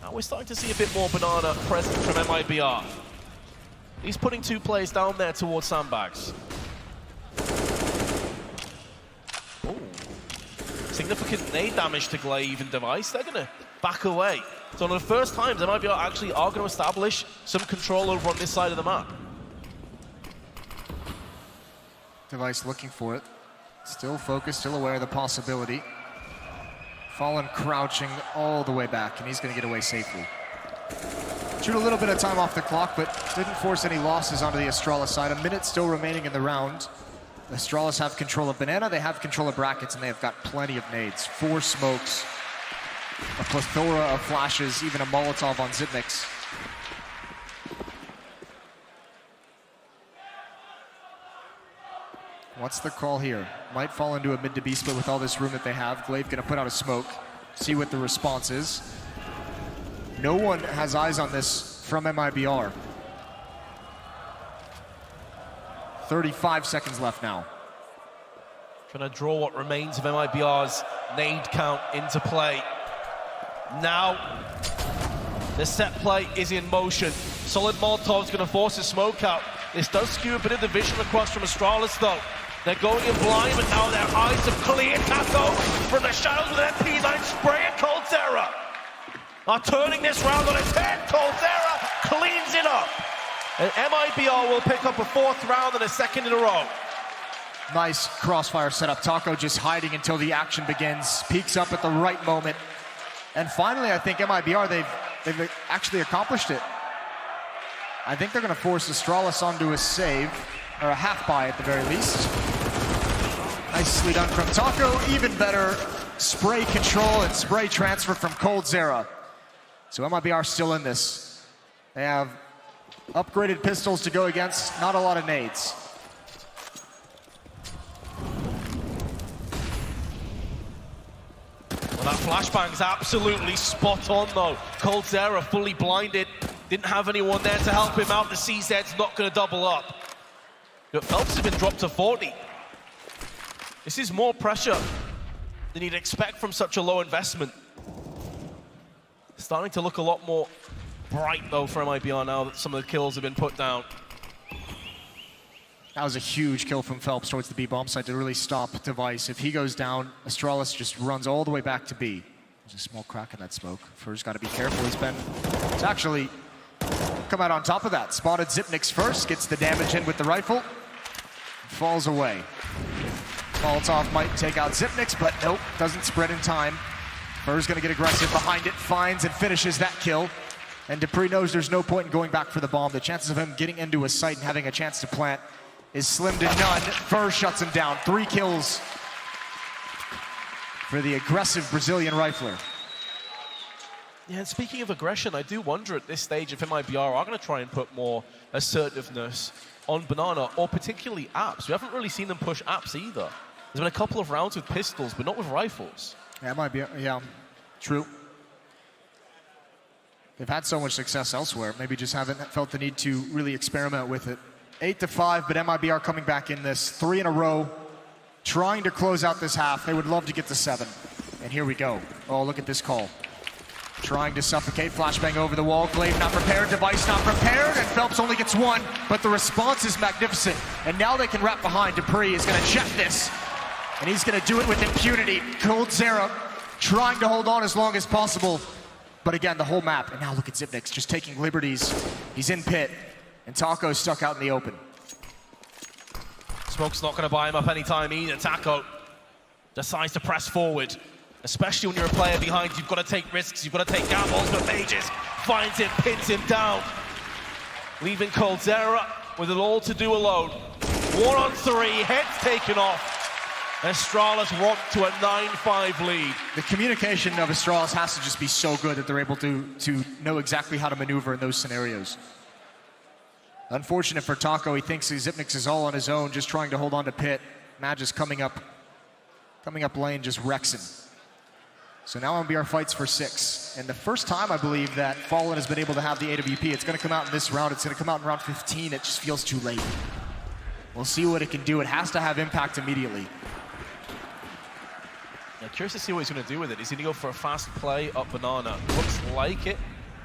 Now we're starting to see a bit more banana present from MIBR. He's putting 2 players down there towards sandbags. Ooh. Significant nade damage to Glaive and Device. They're going to back away. So one of the first times MIBR actually are going to establish some control over on this side of the map. Device looking for it. Still focused, still aware of the possibility. Fallen crouching all the way back, and he's going to get away safely. Shoot a little bit of time off the clock, but didn't force any losses onto the Astralis side. A minute still remaining in the round. The Astralis have control of Banana, they have control of brackets, and they have got plenty of nades. 4 smokes, a plethora of flashes, even a Molotov on Zipnix. What's the call here? Might fall into a mid to B split with all this room that they have. Glaive gonna put out a smoke, see what the response is. No one has eyes on this from MIBR. 35 seconds left now. Gonna draw what remains of MIBR's nade count into play. Now, the set play is in motion. Solid Molotov's gonna force a smoke out. This does skew a bit of the vision across from Astralis though. They're going in blind, but now their eyes have cleared. Taco from the shadows with an MP9 spray and Cold Zera are turning this round on its head. Cold Zera cleans it up. And MIBR will pick up a 4th round and a 2nd in a row. Nice crossfire setup. Taco just hiding until the action begins. Peeks up at the right moment. And finally, I think MIBR, they've actually accomplished it. I think they're going to force Astralis onto a save, or a half buy at the very least. Nicely done from Taco. Even better spray control and spray transfer from coldzera. So MIBR still in this. They have upgraded pistols to go against, not a lot of nades. Well, that flashbang's absolutely spot on, though. coldzera fully blinded, didn't have anyone there to help him out. The CZ's not going to double up. But Phelps has been dropped to 40. This is more pressure than you'd expect from such a low investment. Starting to look a lot more bright, though, for MIBR now that some of the kills have been put down. That was a huge kill from Phelps towards the B bomb site to really stop Katowice. If he goes down, Astralis just runs all the way back to B. There's a small crack in that smoke. Fur's got to be careful. He's actually come out on top of that. Spotted Zipnix first, gets the damage in with the rifle, falls away. Molotov might take out Zipnix, but nope, doesn't spread in time. Fur's gonna get aggressive behind it, finds and finishes that kill. And dupreeh knows there's no point in going back for the bomb. The chances of him getting into a site and having a chance to plant is slim to none. Fur shuts him down. 3 kills for the aggressive Brazilian rifler. Yeah, and speaking of aggression, I do wonder at this stage if MIBR are going to try and put more assertiveness on Banana, or particularly apps. We haven't really seen them push apps either. There's been a couple of rounds with pistols, but not with rifles. Yeah, it might be, yeah, true. They've had so much success elsewhere, maybe just haven't felt the need to really experiment with it. 8-5, but MIBR coming back in this. 3 in a row, trying to close out this half. They would love to get to 7. And here we go. Oh, look at this call. Trying to suffocate, flashbang over the wall. Glaive not prepared, Device not prepared, and Phelps only gets 1, but the response is magnificent. And now they can wrap behind. dupreeh is gonna check this, and he's gonna do it with impunity. coldzera trying to hold on as long as possible. But again, the whole map, and now look at Zipnix just taking liberties. He's in pit, and Taco's stuck out in the open. Smoke's not going to buy him up anytime either. Taco decides to press forward, especially when you're a player behind. You've got to take risks, you've got to take gambles, but Mages finds him, pins him down, leaving coldzera with it all to do alone. 1 on 3, heads taken off. Astralis rocked to a 9-5 lead. The communication of Astralis has to just be so good that they're able to know exactly how to maneuver in those scenarios. Unfortunate for Taco, he thinks Zipnix is all on his own, just trying to hold on to pit. Magis coming up lane just wrecks him. So now MIBR fights for 6. And the first time, I believe, that Fallen has been able to have the AWP, it's gonna come out in this round, it's gonna come out in round 15, it just feels too late. We'll see what it can do. It has to have impact immediately. Yeah, curious to see what he's going to do with it. Is he going to go for a fast play up Banana? Looks like it.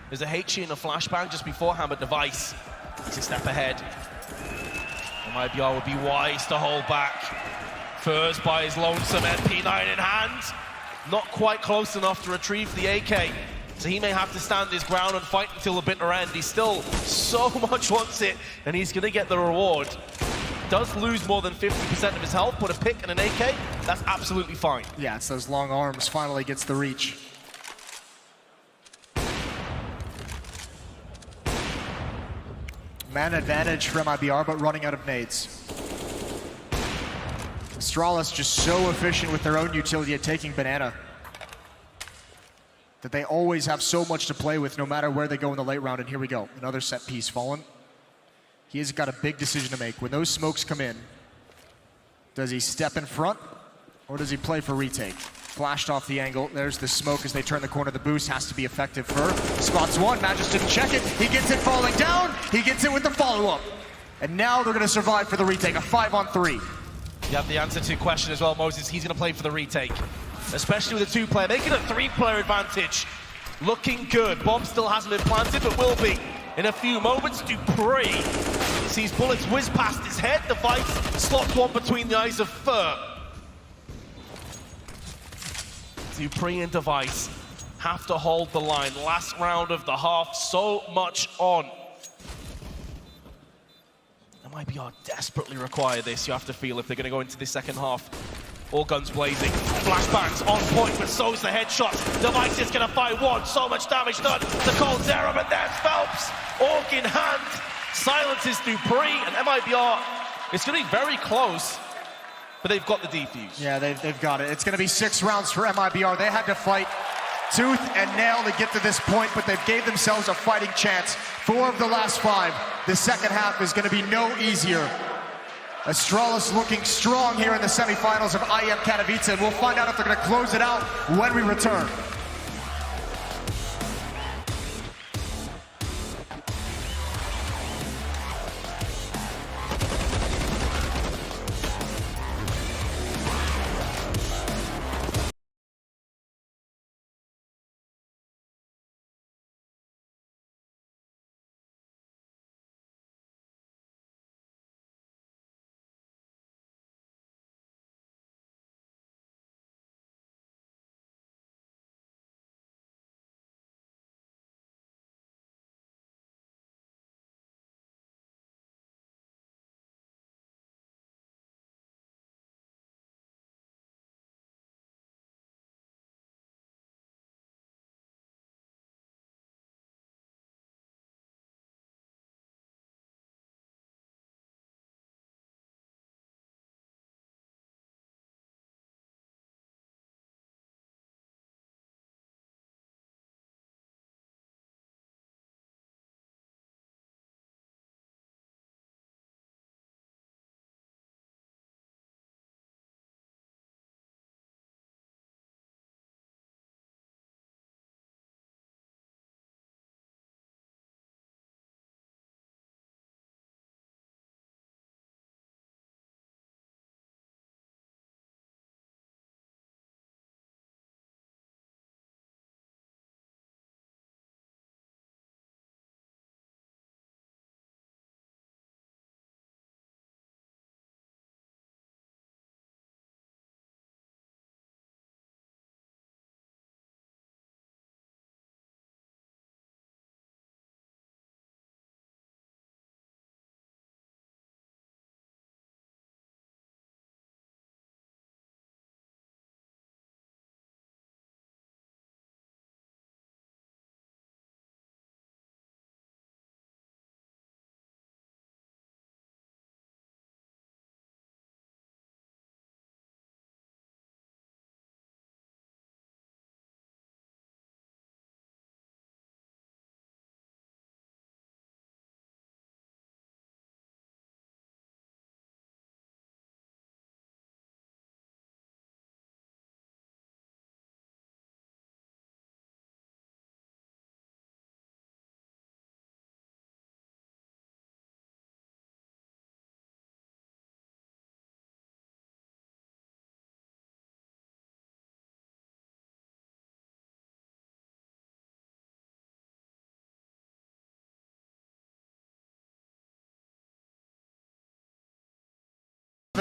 There's a HE and a flashbang just beforehand, but Device is a step ahead. MIBR would be wise to hold back. First by his lonesome MP9 in hand. Not quite close enough to retrieve the AK. So he may have to stand his ground and fight until the bitter end. He still so much wants it, and he's going to get the reward. Does lose more than 50% of his health, but a pick and an AK, that's absolutely fine. Yeah, it's those long arms, finally gets the reach. Man advantage for MIBR, but running out of nades. Astralis just so efficient with their own utility at taking Banana that they always have so much to play with no matter where they go in the late round. And here we go, another set piece. Fallen. He has got a big decision to make. When those smokes come in, does he step in front or does he play for retake? Flashed off the angle. There's the smoke as they turn the corner. The boost has to be effective. Fur spots 1. Magis didn't check it. He gets it falling down. He gets it with the follow-up. And now they're going to survive for the retake. A 5-on-3. You have the answer to your question as well, Moses. He's going to play for the retake, especially with a 2-player. Making a 3-player advantage. Looking good. Bomb still hasn't been planted, but will be in a few moments. dupreeh sees bullets whiz past his head. Device slots 1 between the eyes of Fur. dupreeh and Device have to hold the line. Last round of the half, so much on. MIBR desperately require this, you have to feel, if they're going to go into this second half. All guns blazing. Flashbangs on point, but so's the headshots. Device is going to fight 1. So much damage done to coldzera, but there's Phelps. Orc in hand. Silences dupreeh, and MIBR is going to be very close but they've got the defuse. Yeah, they've got it. It's going to be 6 rounds for MIBR. They had to fight tooth and nail to get to this point, but they've gave themselves a fighting chance. 4 of the last 5. The second half is going to be no easier. Astralis looking strong here in the semifinals of IEM Katowice, and we'll find out if they're going to close it out when we return.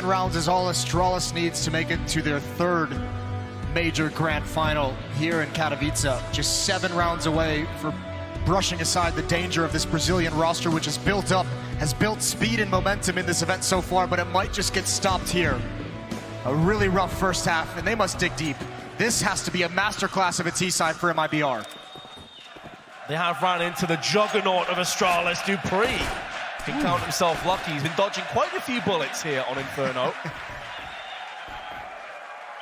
Rounds is all Astralis needs to make it to their 3rd major grand final here in Katowice. Just 7 rounds away for brushing aside the danger of this Brazilian roster, which has built speed and momentum in this event so far, but it might just get stopped here. A really rough first half, and they must dig deep. This has to be a masterclass of a T-side for MIBR. They have ran into the juggernaut of Astralis, Dupree. He can count himself lucky. He's been dodging quite a few bullets here on Inferno.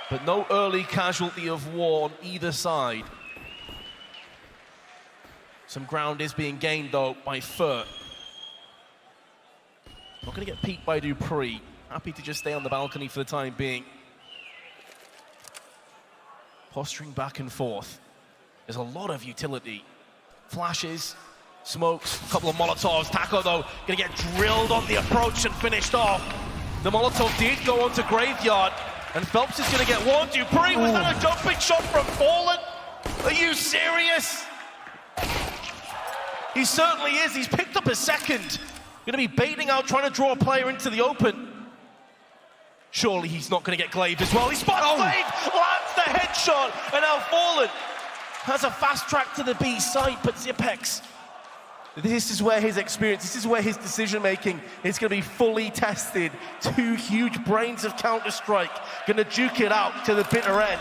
But no early casualty of war on either side. Some ground is being gained, though, by Furt. Not going to get peeked by Dupree. Happy to just stay on the balcony for the time being. Posturing back and forth. There's a lot of utility. Flashes. Smokes, a couple of Molotovs. Taco, though, gonna get drilled on the approach and finished off. The Molotov did go onto Graveyard, and Phelps is gonna get one. Dupree, was that a jumping shot from Fallen? Are you serious? He certainly is. He's picked up a second. Gonna be baiting out, trying to draw a player into the open. Surely he's not gonna get Glaive as well. He spots Glaive, lands the headshot, and now Fallen has a fast track to the B site, but Zipex, this is where his experience, this is where his decision-making is going to be fully tested. 2 huge brains of Counter-Strike going to duke it out to the bitter end.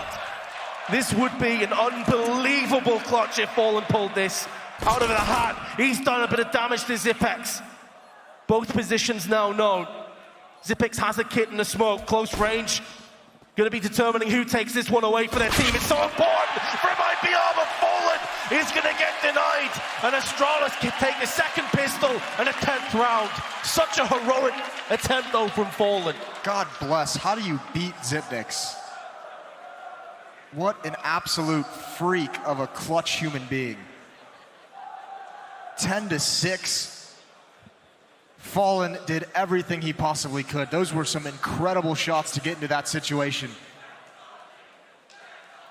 This would be an unbelievable clutch if Fallen pulled this out of the hat. He's done a bit of damage to Zipex. Both positions now known. Xyp9x has a kit in the smoke, close range. Going to be determining who takes this one away for their team. It's so important for MIBR, but Fallen is going to get denied. And Astralis can take the second pistol and a 10th round. Such a heroic attempt, though, from Fallen. God bless. How do you beat Xyp9x? What an absolute freak of a clutch human being. 10-6. Fallen did everything he possibly could. Those were some incredible shots to get into that situation.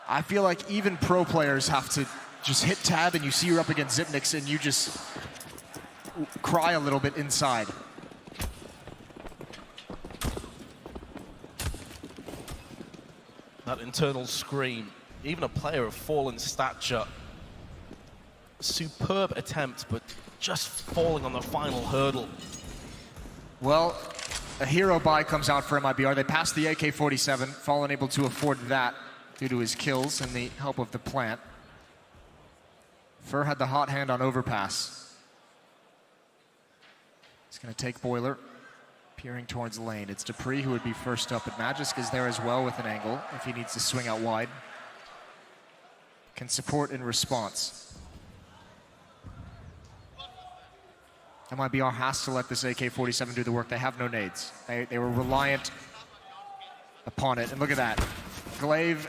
I feel like even pro players have to just hit tab and you see you're up against Xyp9x and you just cry a little bit inside. That internal scream, even a player of Fallen's stature. Superb attempt, but just falling on the final hurdle. Well, a hero buy comes out for MIBR. They passed the AK-47. Fallen able to afford that due to his kills and the help of the plant. Fur had the hot hand on overpass. He's going to take Boiler, peering towards lane. It's dupreeh who would be first up, but Magisk is there as well with an angle if he needs to swing out wide. Can support in response. MIBR has to let this AK-47 do the work. They have no nades. They were reliant upon it. And look at that. Glaive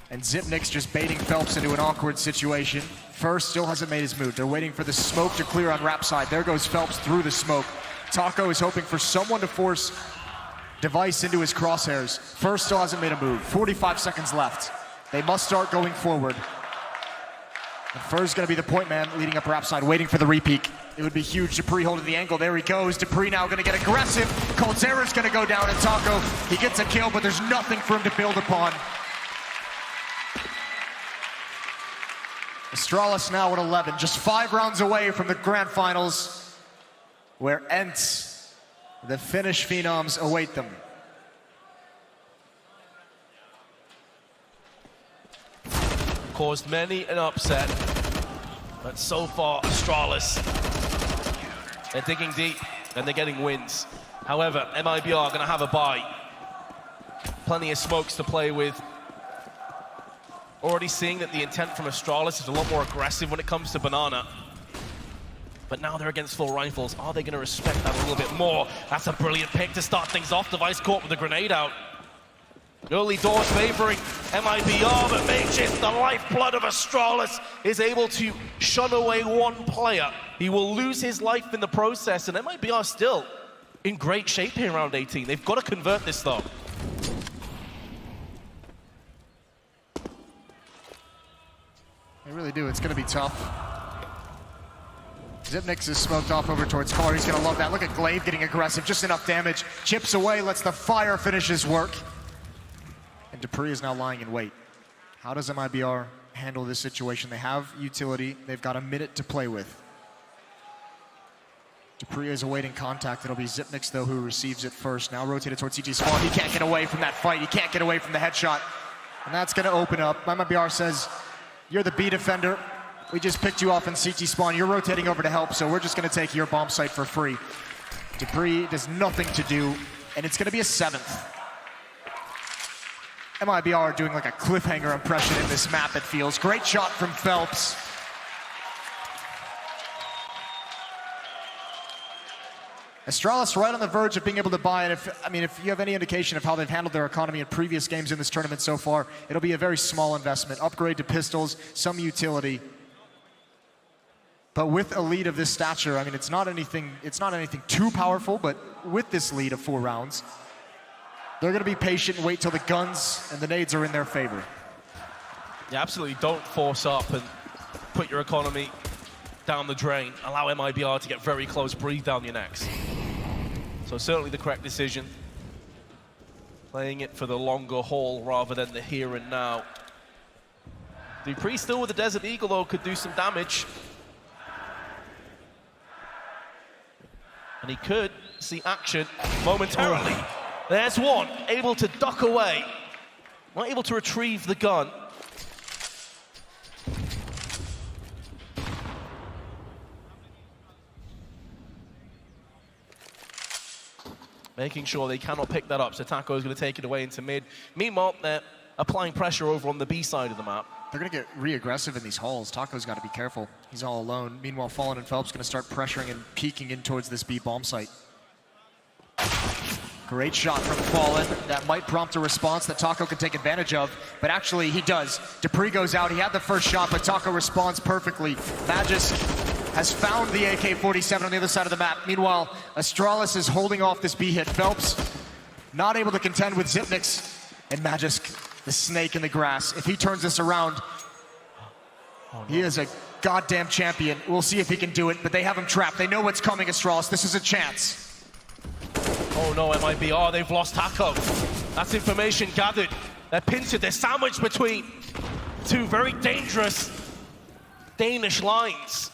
and Xyp9x just baiting Phelps into an awkward situation. Fur still hasn't made his move. They're waiting for the smoke to clear on Rap side. There goes Phelps through the smoke. Taco is hoping for someone to force Device into his crosshairs. Fur still hasn't made a move. 45 seconds left. They must start going forward. And Fur's going to be the point man leading up Rap side, waiting for the repeak. It would be huge. dupreeh holding the angle. There he goes. dupreeh now going to get aggressive. Coldzera's going to go down, and Taco, he gets a kill, but there's nothing for him to build upon. Astralis now at 11, just 5 rounds away from the grand finals, where Ents, the Finnish phenoms, await them. Caused many an upset, but so far Astralis, they're digging deep and they're getting wins. However, MIBR are going to have a bye. Plenty of smokes to play with. Already seeing that the intent from Astralis is a lot more aggressive when it comes to Banana. But now they're against full rifles. Are they going to respect that a little bit more? That's a brilliant pick to start things off. Device caught with a grenade out. Early doors favoring MIBR, but Mages, the lifeblood of Astralis, is able to shun away one player. He will lose his life in the process, and MIBR still in great shape here in round 18. They've got to convert this, though. They really do. It's going to be tough. Xyp9x is smoked off over towards Car. He's going to love that. Look at Glaive getting aggressive. Just enough damage. Chips away, lets the fire finish his work. And dupreeh is now lying in wait. How does MIBR handle this situation? They have utility. They've got a minute to play with. dupreeh is awaiting contact. It'll be Xyp9x, though, who receives it first. Now rotated towards CT spawn. He can't get away from that fight. He can't get away from the headshot. And that's going to open up. MIBR says, you're the B defender. We just picked you off in CT spawn. You're rotating over to help, so we're just going to take your bomb site for free. dupreeh does nothing to do, and it's going to be a 7th. MIBR doing like a cliffhanger impression in this map, it feels. Great shot from Phelps. Astralis right on the verge of being able to buy it. If you have any indication of how they've handled their economy in previous games in this tournament so far, it'll be a very small investment. Upgrade to pistols, some utility. But with a lead of this stature, it's not anything too powerful, but with this lead of 4 rounds, they're going to be patient and wait till the guns and the nades are in their favor. Yeah, absolutely. Don't force up and put your economy down the drain. Allow MIBR to get very close, breathe down your necks. So certainly the correct decision. Playing it for the longer haul rather than the here and now. dupreeh still with the Desert Eagle, though, could do some damage. And he could see action momentarily. There's one, able to duck away. Not able to retrieve the gun. making sure they cannot pick that up. So Taco is going to take it away into mid. Meanwhile, they're applying pressure over on the B side of the map. They're going to get re-aggressive in these halls. Taco's got to be careful. He's all alone. Meanwhile, Fallen and Phelps going to start pressuring and peeking in towards this B bomb site. Great shot from Fallen. That might prompt a response that Taco can take advantage of, but actually he does. Dupree goes out. He had the first shot, but Taco responds perfectly. Magisk has found the AK-47 on the other side of the map. Meanwhile, Astralis is holding off this B hit. Phelps not able to contend with Zipnix, and Magisk, the snake in the grass. If he turns this around, he is a goddamn champion. We'll see if he can do it, but they have him trapped. They know what's coming, Astralis. This is a chance. Oh no, MIBR, they've lost Taco. That's information gathered. They're pincered, they're sandwiched between two very dangerous Danish lines.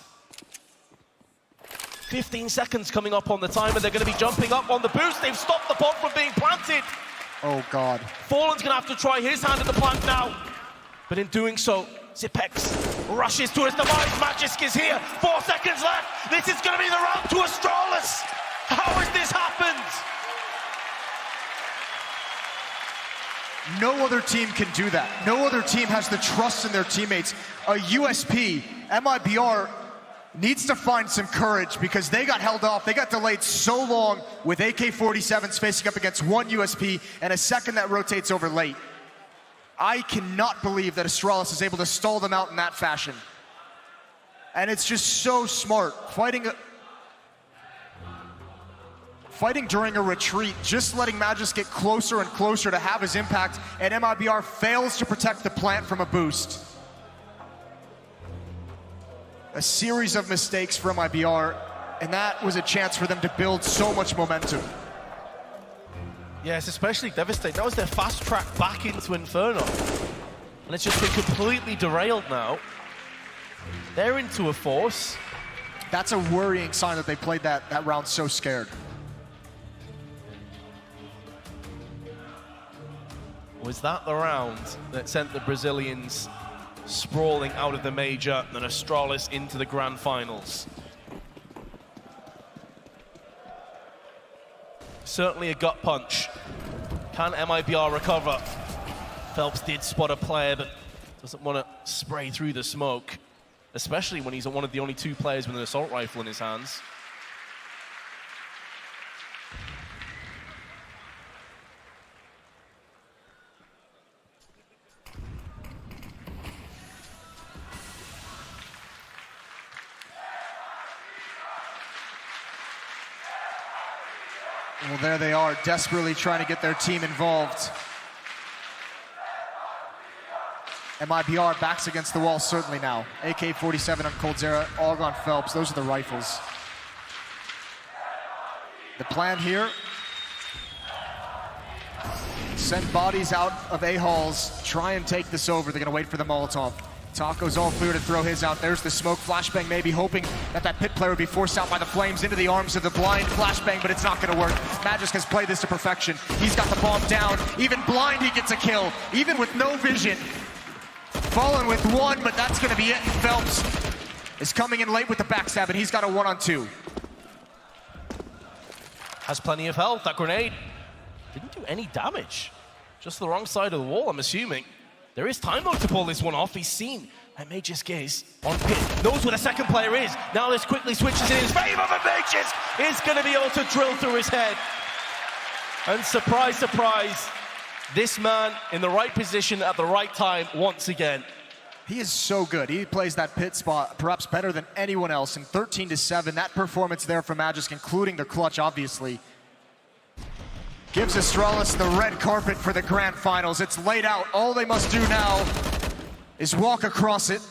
15 seconds coming up on the timer. They're going to be jumping up on the boost. They've stopped the bomb from being planted. Oh God. Fallen's going to have to try his hand at the plant now. But in doing so, Zipex rushes to his demise. Magisk is here. 4 seconds left. This is going to be the round to Astralis. How has this happened? No other team can do that. No other team has the trust in their teammates. A USP, MIBR needs to find some courage because they got held off. They got delayed so long with AK-47s facing up against one USP and a second that rotates over late. I cannot believe that Astralis is able to stall them out in that fashion. And it's just so smart. Fighting during a retreat, just letting Magisk get closer and closer to have his impact, and MIBR fails to protect the plant from a boost. A series of mistakes for MIBR, and that was a chance for them to build so much momentum. Yeah, it's especially devastating. That was their fast track back into Inferno. And it's just been completely derailed now. They're into a force. That's a worrying sign that they played that round so scared. Was that the round that sent the Brazilians sprawling out of the major and Astralis into the grand finals? Certainly a gut punch. Can MIBR recover? Phelps did spot a player, but doesn't want to spray through the smoke, especially when he's one of the only two players with an assault rifle in his hands. Well, there they are, desperately trying to get their team involved. MIBR backs against the wall certainly now. AK-47 on Coldzera, AUG on Phelps, those are the rifles. The plan here, send bodies out of A-halls, try and take this over. They're gonna wait for the Molotov. Taco's all clear to throw his out. There's the smoke. Flashbang maybe hoping that that pit player would be forced out by the flames into the arms of the blind. Flashbang, but it's not going to work. Magisk has played this to perfection. He's got the bomb down. Even blind, he gets a kill. Even with no vision. Fallen with one, but that's going to be it. Phelps is coming in late with the backstab, and he's got a 1-on-2. Has plenty of health. That grenade didn't do any damage. Just the wrong side of the wall, I'm assuming. There is time though to pull this one off. He's seen that Magisk is on pit. Knows where the second player is. Now this quickly switches in his favor, but Magisk is going to be able to drill through his head. And surprise, surprise, this man in the right position at the right time once again. He is so good. He plays that pit spot perhaps better than anyone else. And 13-7, that performance there from Magisk, including the clutch, obviously, gives Astralis the red carpet for the grand finals. It's laid out. All they must do now is walk across it.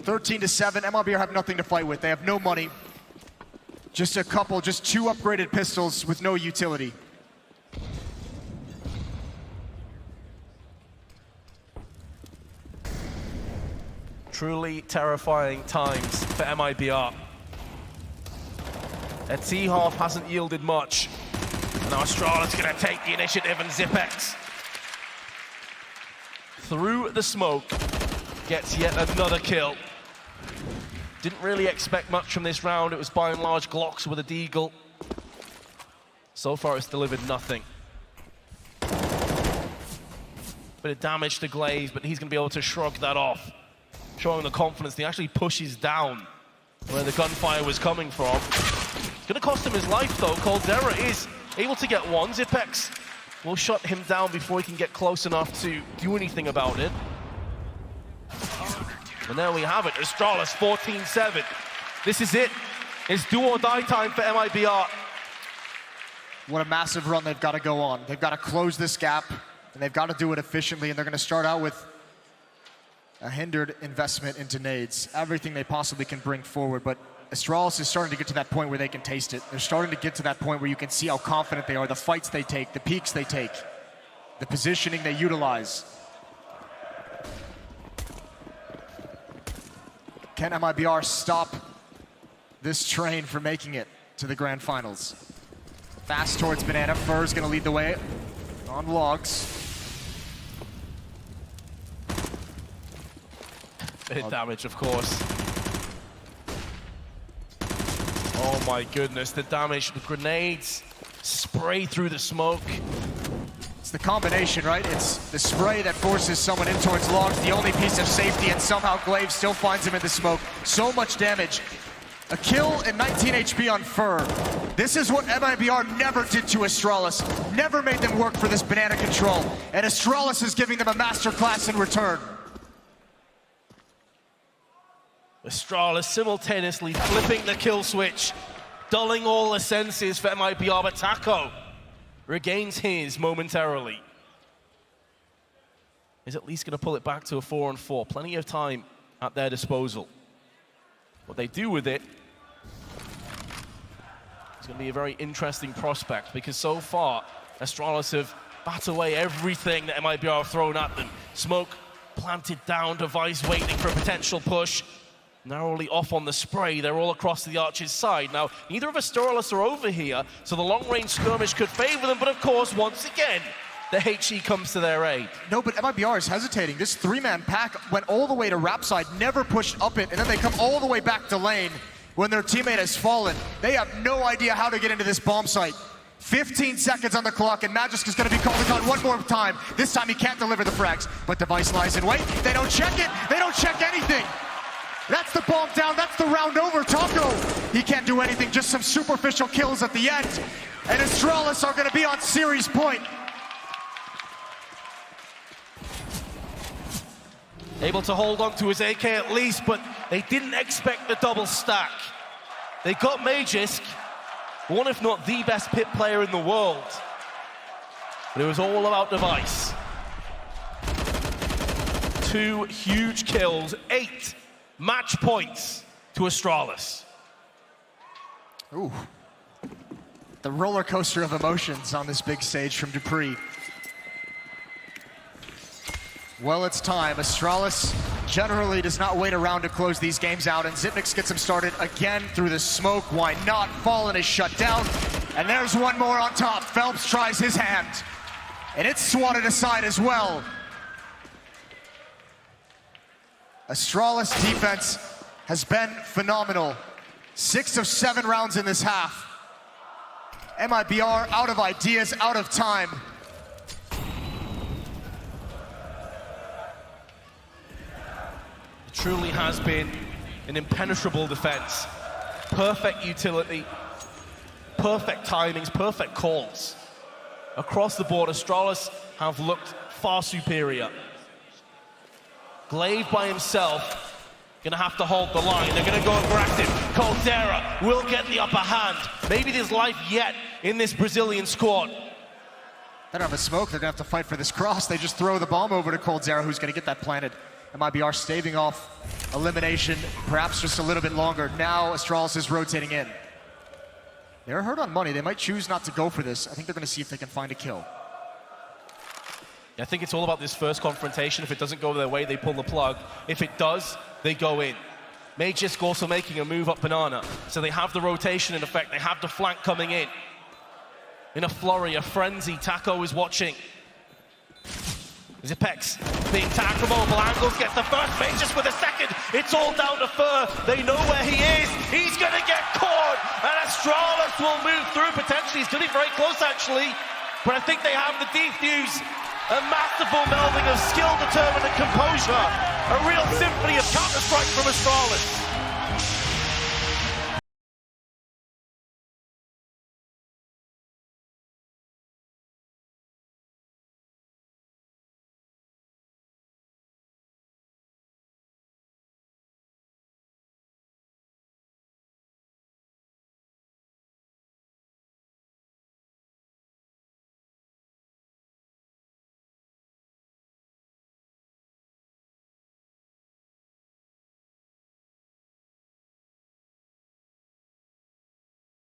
13-7, MIBR have nothing to fight with. They have no money. Just two upgraded pistols with no utility. Truly terrifying times for MIBR. Their T-half hasn't yielded much. Now Astralis going to take the initiative, and Zipex through the smoke gets yet another kill. Didn't really expect much from this round. It was by and large Glocks with a Deagle. So far, it's delivered nothing. Bit of damage to Glaze, but he's going to be able to shrug that off, showing the confidence. He actually pushes down where the gunfire was coming from. It's going to cost him his life, though. Caldera is able to get one. Zipex will shut him down before he can get close enough to do anything about it. And there we have it. Astralis 14-7. This is it. It's do or die time for MIBR. What a massive run they've got to go on. They've got to close this gap, and they've got to do it efficiently, and they're going to start out with a hindered investment into nades. Everything they possibly can bring forward, but Astralis is starting to get to that point where they can taste it. They're starting to get to that point where you can see how confident they are, the fights they take, the peaks they take, the positioning they utilize. Can MIBR stop this train from making it to the grand finals? Fast towards Banana. Fur's gonna lead the way on logs. Bit of damage, of course. Oh my goodness, the damage, the grenades spray through the smoke. It's the combination, right? It's the spray that forces someone in towards logs, the only piece of safety, and somehow Glaive still finds him in the smoke. So much damage. A kill and 19 HP on Fur. This is what MIBR never did to Astralis. Never made them work for this banana control. And Astralis is giving them a masterclass in return. Astralis simultaneously flipping the kill switch, dulling all the senses for MIBR, but Taco regains his momentarily. Is at least going to pull it back to a 4-on-4. Plenty of time at their disposal. What they do with it is going to be a very interesting prospect, because so far, Astralis have batted away everything that MIBR have thrown at them. Smoke planted down, device waiting for a potential push. Narrowly off on the spray, they're all across the Archer's side. Now, neither of Astralis are over here, so the long-range skirmish could favor them, but of course, once again, the HE comes to their aid. No, but MIBR is hesitating. This three-man pack went all the way to Rap side, never pushed up it, and then they come all the way back to lane when their teammate has fallen. They have no idea how to get into this bomb site. 15 seconds on the clock, and Magisk is going to be called on one more time. This time he can't deliver the frags, but Device lies in wait. They don't check it. They don't check anything. That's the bomb down. That's the round over. Taco, he can't do anything. Just some superficial kills at the end. And Astralis are going to be on series point. Able to hold on to his AK at least, but they didn't expect the double stack. They got Magisk, one if not the best pit player in the world. But it was all about Device. 2 huge kills, 8 match points to Astralis. Ooh. The roller coaster of emotions on this big stage from Dupree. Well, it's time. Astralis generally does not wait around to close these games out, and Zipnix gets him started again through the smoke. Why not? Fallen is shut down, and there's one more on top. Phelps tries his hand, and it's swatted aside as well. Astralis defense has been phenomenal. 6 of 7 rounds in this half. MIBR out of ideas, out of time. It truly has been an impenetrable defense. Perfect utility, perfect timings, perfect calls. Across the board, Astralis have looked far superior. Glaive by himself, gonna have to hold the line. They're gonna go aggressive. Caldera will get the upper hand. Maybe there's life yet in this Brazilian squad. They don't have a smoke, they're gonna have to fight for this cross. They just throw the bomb over to Caldera, who's gonna get that planted. MIBR staving off elimination, perhaps just a little bit longer. Now Astralis is rotating in. They're hurt on money. They might choose not to go for this. I think they're gonna see if they can find a kill. I think it's all about this first confrontation. If it doesn't go their way, they pull the plug. If it does, they go in. Magisk also making a move up Banana. So they have the rotation in effect. They have the flank coming in. In a flurry, a frenzy. Taco is watching. Zipex being tagged from multiple angles, gets the first mate just with a second. It's all down to Fur. They know where he is. He's going to get caught, and Astralis will move through potentially. He's getting very close, actually. But I think they have the defuse. A masterful melding of skill, determined, and composure. A real symphony of Counter-Strike from Astralis.